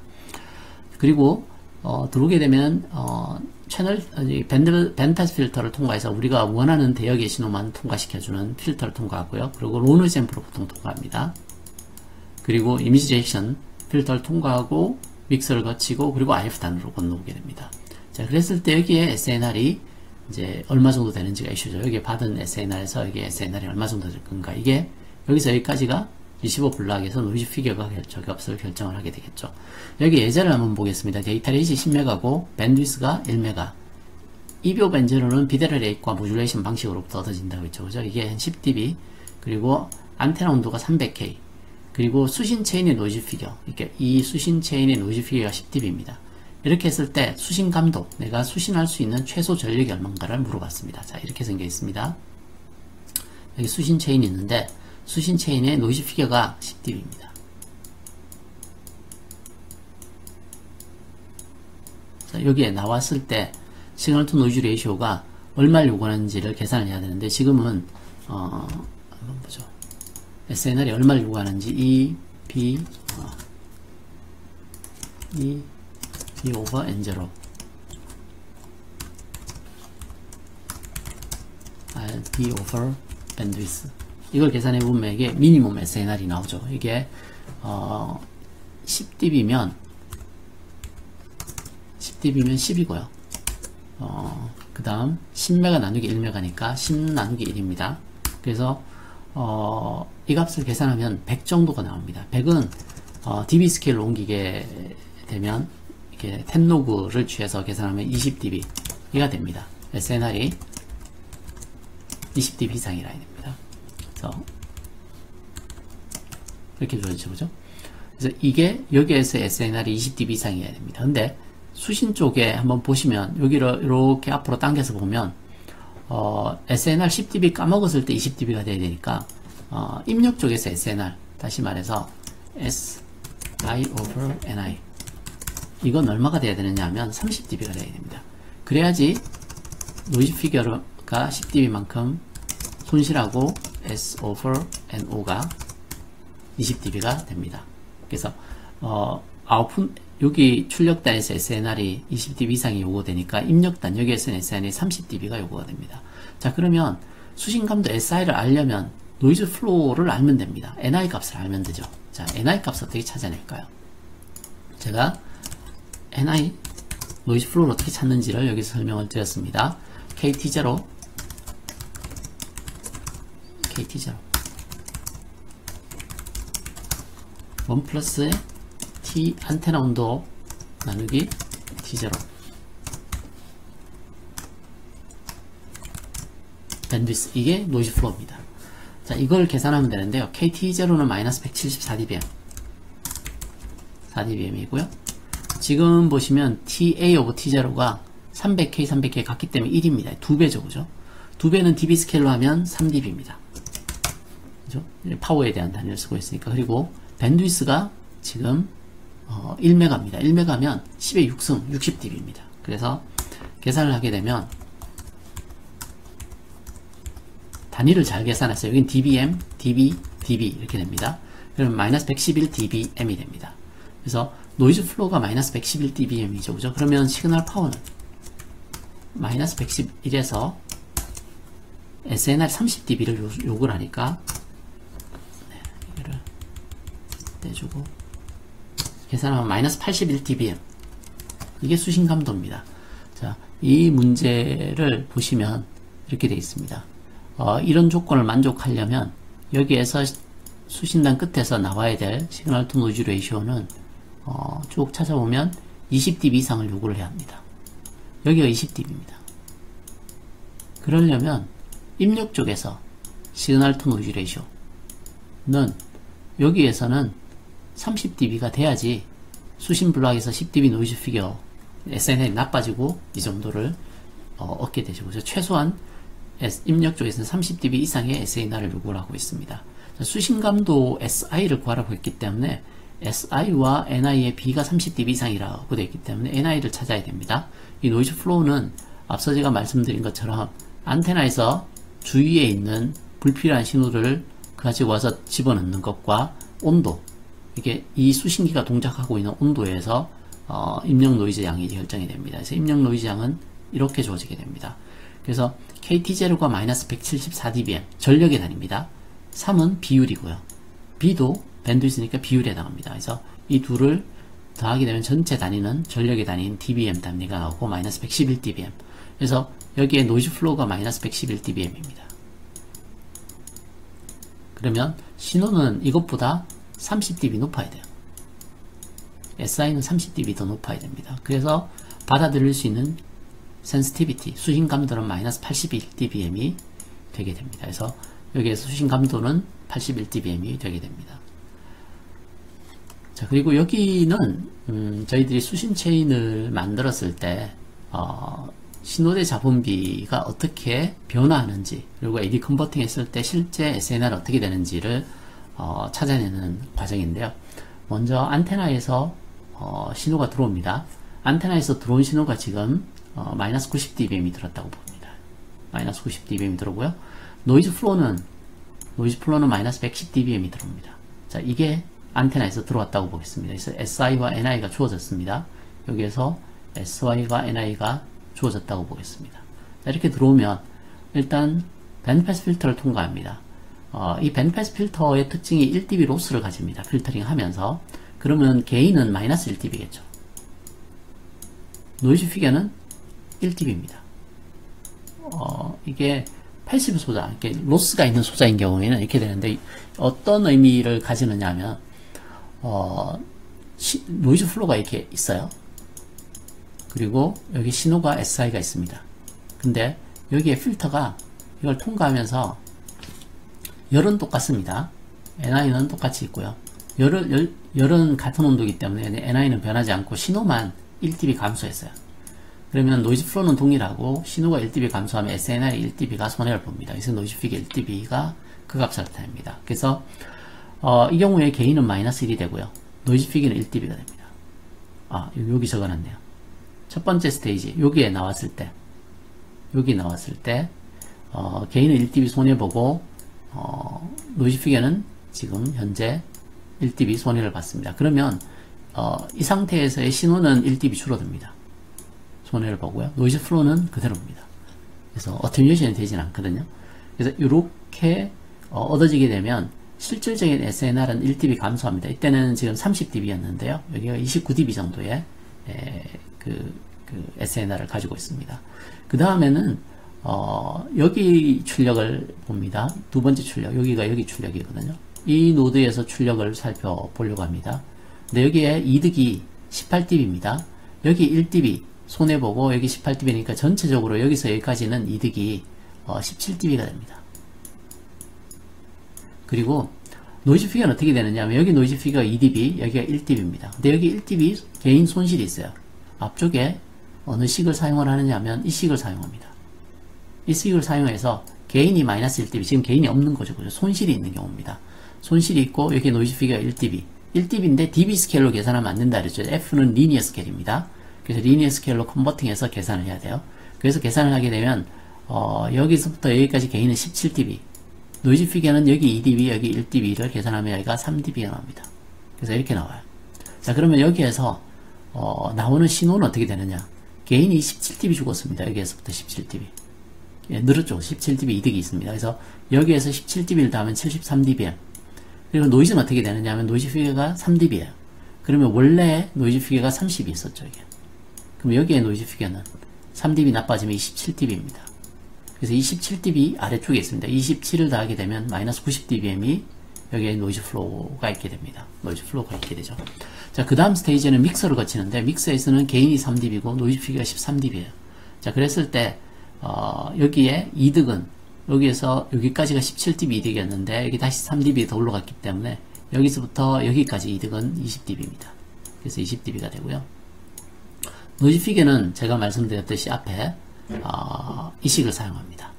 그리고 들어오게 되면 채널 밴드파스 필터를 통과해서 우리가 원하는 대역의 신호만 통과시켜주는 필터를 통과하고요. 그리고 로우 노이즈 앰프를 보통 통과합니다. 그리고 이미지 리액션 필터를 통과하고 믹서를 거치고 그리고 IF 단으로 건너오게 됩니다. 자, 그랬을 때 여기에 SNR이 이제 얼마 정도 되는지가 이슈죠. 여기에 받은 SNR에서 여기에 SNR이 얼마 정도 될 건가. 이게 여기서 여기까지가 리시버 블락에서 노이즈 피겨가 값을 결정을 하게 되겠죠. 여기 예제를 한번 보겠습니다. 데이터 레이시 10메가고 밴드위스가 1메가. 이뷰 밴제로는 비데럴 레이트와 모듈레이션 방식으로부터 얻어진다고 했죠. 그죠? 이게 한 10dB. 그리고 안테나 온도가 300K. 그리고 수신 체인의 노이즈 피겨. 이렇게 이 수신 체인의 노이즈 피겨가 10dB입니다. 이렇게 했을 때 수신감도, 내가 수신할 수 있는 최소 전력이 얼마인가를 물어봤습니다. 자, 이렇게 생겨 있습니다. 여기 수신 체인이 있는데 수신 체인의 노이즈 피겨가 10dB입니다. 자, 여기에 나왔을 때 시그널 투 노이즈 레이쇼가 얼마를 요구하는지를 계산을 해야 되는데 지금은 한번 보죠. SNR이 얼마를 요구하는지 E, B over N0 RD over bandwidth 이걸 계산해 보면 이게 미니멈 SNR이 나오죠. 이게 10dB면 10이고요. 그 다음 10메가 나누기 1메가니까 10 나누기 1입니다. 그래서 이 값을 계산하면 100 정도가 나옵니다. 100은 dB 스케일로 옮기게 되면 이렇게 10로그를 취해서 계산하면 20dB가 됩니다. SNR이 20dB 이상이라 됩니다. 그래서 이렇게 주어지죠, 그죠? 그래서 이게 여기에서 SNR이 20dB 이상이어야 됩니다. 근데 수신 쪽에 한번 보시면 여기를 이렇게 앞으로 당겨서 보면 SNR 10dB 까먹었을 때 20dB가 돼야 되니까 입력 쪽에서 SNR 다시 말해서 SI over NI 이건 얼마가 돼야 되느냐 하면 30dB가 돼야 됩니다. 그래야지 노이즈 피겨가 10dB만큼 손실하고 S over NO가 20dB가 됩니다. 그래서 아웃풋 여기 출력단에서 SNR이 20dB 이상이 요구되니까 입력단 여기에서는 SNR이 30dB가 요구가 됩니다. 자, 그러면 수신감도 SI를 알려면 노이즈 플로우를 알면 됩니다. NI 값을 알면 되죠. 자, NI 값을 어떻게 찾아낼까요? 제가 NI 노이즈 플로우를 어떻게 찾는지를 여기서 설명을 드렸습니다. KT0 1 플러스의 T 안테나 온도 나누기 T0 밴드위스 이게 노이즈 플로우입니다. 자, 이걸 계산하면 되는데요. KT0는 마이너스 174dBm 4dBm이고요. 지금 보시면 TA 오브 T0가 300K 300K 같기 때문에 1입니다. 2배죠, 그죠? 2배는 dB 스케일로 하면 3dB입니다. 그죠? 파워에 대한 단위를 쓰고 있으니까. 그리고 밴드위스가 지금 1메가입니다. 1메가면 10의 6승 60dB입니다. 그래서 계산을 하게 되면 단위를 잘 계산했어요. 여긴 dBm, dB, dB 이렇게 됩니다. 그러면 마이너스 111dBm이 됩니다. 그래서 노이즈 플로우가 마이너스 111dBm이죠. 그죠? 그러면 시그널 파워는 마이너스 111에서 SNR 30dB를 요구를 하니까 이거를 떼주고 계산하면 마이너스 81dBm 이게 수신감도입니다. 자, 이 문제를 보시면 이렇게 되어 있습니다. 이런 조건을 만족하려면 여기에서 수신단 끝에서 나와야 될 시그널 투 노이즈 레이쇼는 쭉 찾아보면 20dB 이상을 요구를 해야 합니다. 여기가 20dB입니다. 그러려면 입력 쪽에서 시그널 투 노이즈 레이쇼는 여기에서는 30dB가 돼야지 수신 블록에서 10dB 노이즈 피겨 SNL이 나빠지고 이 정도를 얻게 되죠. 그래서 최소한 입력 쪽에서는 30dB 이상의 SNR을 요구를 하고 있습니다. 수신감도 SI를 구하라고 했기 때문에 SI와 NI의 B가 30dB 이상이라고 되어 있기 때문에 NI를 찾아야 됩니다. 이 노이즈 플로우는 앞서 제가 말씀드린 것처럼 안테나에서 주위에 있는 불필요한 신호를 가지고 와서 집어넣는 것과 온도, 이게 이 수신기가 동작하고 있는 온도에서 입력 노이즈 양이 결정이 됩니다. 그래서 입력 노이즈 양은 이렇게 주어지게 됩니다. 그래서 KT0가 마이너스 174dBm 전력의 단위입니다. 3은 비율이고요. B도 밴드위스니까 비율에 해당합니다. 그래서 이 둘을 더하게 되면 전체 단위는 전력의 단위인 dBm 단위가 나오고 마이너스 111dBm. 그래서 여기에 노이즈 플로우가 마이너스 111dBm입니다. 그러면 신호는 이것보다 30dB 높아야 돼요. SI는 30dB 더 높아야 됩니다. 그래서 받아들일 수 있는 센시티비티, 수신감도는 마이너스 81dBm이 되게 됩니다. 그래서 여기에서 수신감도는 81dBm이 되게 됩니다. 자, 그리고 여기는 저희들이 수신 체인을 만들었을 때 신호대 자본비가 어떻게 변화하는지, 그리고 AD 컨버팅 했을 때 실제 SNR 어떻게 되는지를 찾아내는 과정인데요. 먼저 안테나에서 신호가 들어옵니다. 안테나에서 들어온 신호가 지금 마이너스 90dBm이 들었다고 봅니다. 마이너스 90dBm이 들어오고요. 노이즈 플로우는 마이너스 110dBm이 들어옵니다. 자, 이게 안테나에서 들어왔다고 보겠습니다. 그래서 SI와 NI가 주어졌습니다. 여기에서 SY와 NI가 주어졌다고 보겠습니다. 자, 이렇게 들어오면 일단 밴드패스 필터를 통과합니다. 이 밴드패스 필터의 특징이 1dB 로스를 가집니다. 필터링 하면서. 그러면 게인은 마이너스 1dB겠죠. 노이즈 피겨는 1dB입니다. 이게 패시브 소자, 이렇게 로스가 있는 소자인 경우에는 이렇게 되는데, 어떤 의미를 가지느냐 하면, 노이즈 플로우가 이렇게 있어요. 그리고 여기 신호가 SI가 있습니다. 근데 여기에 필터가 이걸 통과하면서 열은 똑같습니다. NI는 똑같이 있고요. 열은 같은 온도이기 때문에 NI는 변하지 않고 신호만 1dB 감소했어요. 그러면 노이즈 플로우는 동일하고 신호가 1dB 감소하면 SNR이 1dB가 손해를 봅니다. 그래서 노이즈 피겨 1dB가 그 값을 나타냅니다. 그래서 이 경우에 게인은 마이너스 1이 되고요. 노이즈 피겨는 1dB가 됩니다. 여기 적어놨네요. 첫 번째 스테이지, 여기 나왔을 때 게인은 1dB 손해보고 노이즈 피겨는 지금 현재 1dB 손해를 받습니다. 그러면 이 상태에서의 신호는 1dB 줄어듭니다. 손해를 보고요. 노이즈 플로우는 그대로입니다. 그래서 어테뉴에이션이 되진 않거든요. 그래서 이렇게 얻어지게 되면 실질적인 SNR은 1dB 감소합니다. 이때는 지금 30dB였는데요. 여기가 29dB 정도의 SNR을 가지고 있습니다. 그 다음에는 여기 출력을 봅니다. 두 번째 출력, 여기 출력이거든요. 이 노드에서 출력을 살펴보려고 합니다. 근데 여기에 이득이 18dB입니다. 여기 1dB 손해보고 여기 18dB니까 전체적으로 여기서 여기까지는 이득이 17dB가 됩니다. 그리고 노이즈 피겨는 어떻게 되느냐 하면 여기 노이즈 피겨가 2dB, 여기가 1dB입니다. 근데 여기 1dB 개인 손실이 있어요. 앞쪽에 어느 식을 사용을 하느냐 하면 이 식을 사용합니다. 이 식을 사용해서 개인이 마이너스 1dB, 지금 개인이 없는 거죠. 그죠? 손실이 있는 경우입니다. 손실이 있고 여기 노이즈 피겨가 1dB, 1dB인데 dB 스케일로 계산하면 안 된다 그랬죠. F는 리니어 스케일입니다. 그래서 리니어 스케일로 컨버팅해서 계산을 해야 돼요. 그래서 계산을 하게 되면 여기서부터 여기까지 게인은 17dB, 노이즈 피겨는 여기 2dB, 여기 1dB를 계산하면 여기가 3dB가 나옵니다. 그래서 이렇게 나와요. 자, 그러면 여기에서 나오는 신호는 어떻게 되느냐? 게인이 17dB 죽었습니다. 여기에서부터 17dB. 예, 늘었죠. 17dB 이득이 있습니다. 그래서 여기에서 17dB를 더하면 73dB예요. 그리고 노이즈는 어떻게 되느냐 하면 노이즈 피겨가 3dB예요. 그러면 원래 노이즈 피겨가 30이 있었죠. 이게. 그럼 여기에 노이즈 피겨는 3dB 나빠지면 27dB입니다. 그래서 27dB 아래쪽에 있습니다. 27을 더하게 되면 마이너스 90dBm이 여기에 노이즈 플로우가 있게 됩니다. 노이즈 플로우가 있게 되죠. 자, 그 다음 스테이지는 믹서를 거치는데, 믹서에서는 게인이 3dB고 노이즈 피겨가 13dB예요. 자, 그랬을 때 여기에 이득은 여기에서 여기까지가 17dB 이득이었는데 여기 다시 3dB 더 올라갔기 때문에 여기서부터 여기까지 이득은 20dB입니다. 그래서 20dB가 되고요. 노이즈 피겨는 제가 말씀드렸듯이 앞에 이 식을 사용합니다.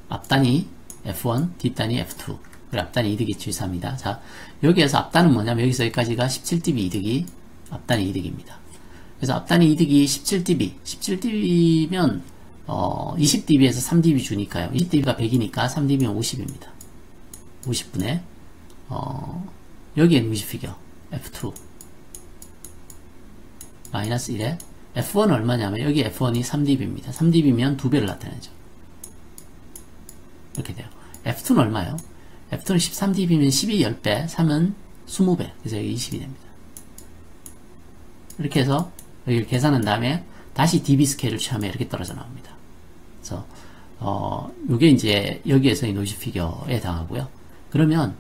앞단이 F1, 뒷단이 F2, 그리고 앞단이 이득이 G4입니다. 자, 여기에서 앞단은 뭐냐면 여기서 여기까지가 17dB 이득이 앞단이 이득입니다. 그래서 앞단이 이득이 17dB면 20dB에서 3dB 주니까요. 20dB가 100이니까 3dB면 50입니다. 50분의 여기에 노이즈 피겨 F2 마이너스 1에 F1은 얼마냐면 여기 F1이 3dB입니다. 3dB면 2배를 나타내죠. 이렇게 돼요. F2는 얼마예요? F2는 13dB면 12, 10배, 3은 20배. 그래서 여기 20이 됩니다. 이렇게 해서 여기를 계산한 다음에 다시 dB 스케일을 취하면 이렇게 떨어져 나옵니다. 그래서 요게 이제 여기에서의 노이즈 피겨에 해당하고요. 그러면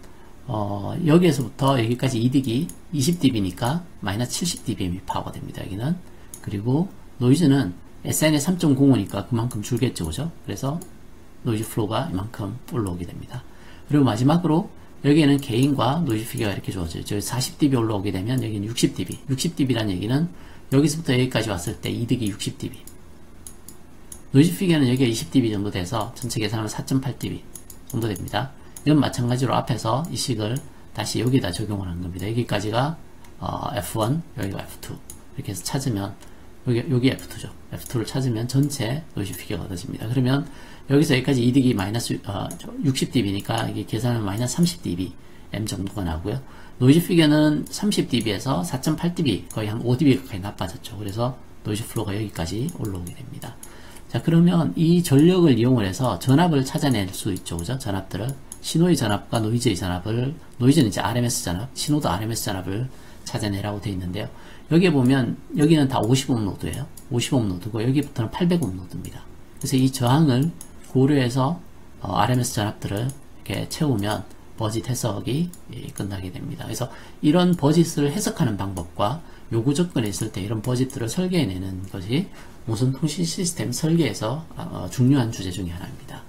여기에서부터 여기까지 이득이 20dB니까 마이너스 70dBm이 파워가 됩니다. 여기는. 그리고 노이즈는 SN의 3.05니까 그만큼 줄겠죠. 그죠? 그래서 노이즈 플로우가 이만큼 올라오게 됩니다. 그리고 마지막으로 여기에는 개인과 노이즈 피겨가 이렇게 주어져요. 저기 40dB 올라오게 되면 여기는 60dB. 60dB란 얘기는 여기서부터 여기까지 왔을 때 이득이 60dB. 노이즈 피겨는 여기가 20dB 정도 돼서 전체 계산하면 4.8dB 정도 됩니다. 이건 마찬가지로 앞에서 이 식을 다시 여기다 적용을 한 겁니다. 여기까지가 F1, 여기가 F2 이렇게 해서 찾으면 여기 F2죠. F2를 찾으면 전체 노이즈 피겨가 얻어집니다. 그러면 여기서 여기까지 이득이 마이너스 60dB니까 이게 계산하면 마이너스 30dB M 정도가 나오고요. 노이즈 피겨는 30dB에서 4.8dB 거의 한 5dB 가까이 나빠졌죠. 그래서 노이즈 플로우가 여기까지 올라오게 됩니다. 자, 그러면 이 전력을 이용을 해서 전압을 찾아낼 수 있죠. 그죠? 전압들을. 신호의 전압과 노이즈의 전압을, 노이즈는 이제 RMS 전압, 신호도 RMS 전압을 찾아내라고 되어 있는데요. 여기에 보면, 여기는 다 50옴 노드예요. 50옴 노드고, 여기부터는 800옴 노드입니다. 그래서 이 저항을 고려해서, RMS 전압들을 이렇게 채우면, 버짓 해석이 끝나게 됩니다. 그래서 이런 버짓을 해석하는 방법과 요구 조건에 있을 때 이런 버짓들을 설계해내는 것이 무선 통신 시스템 설계에서 중요한 주제 중에 하나입니다.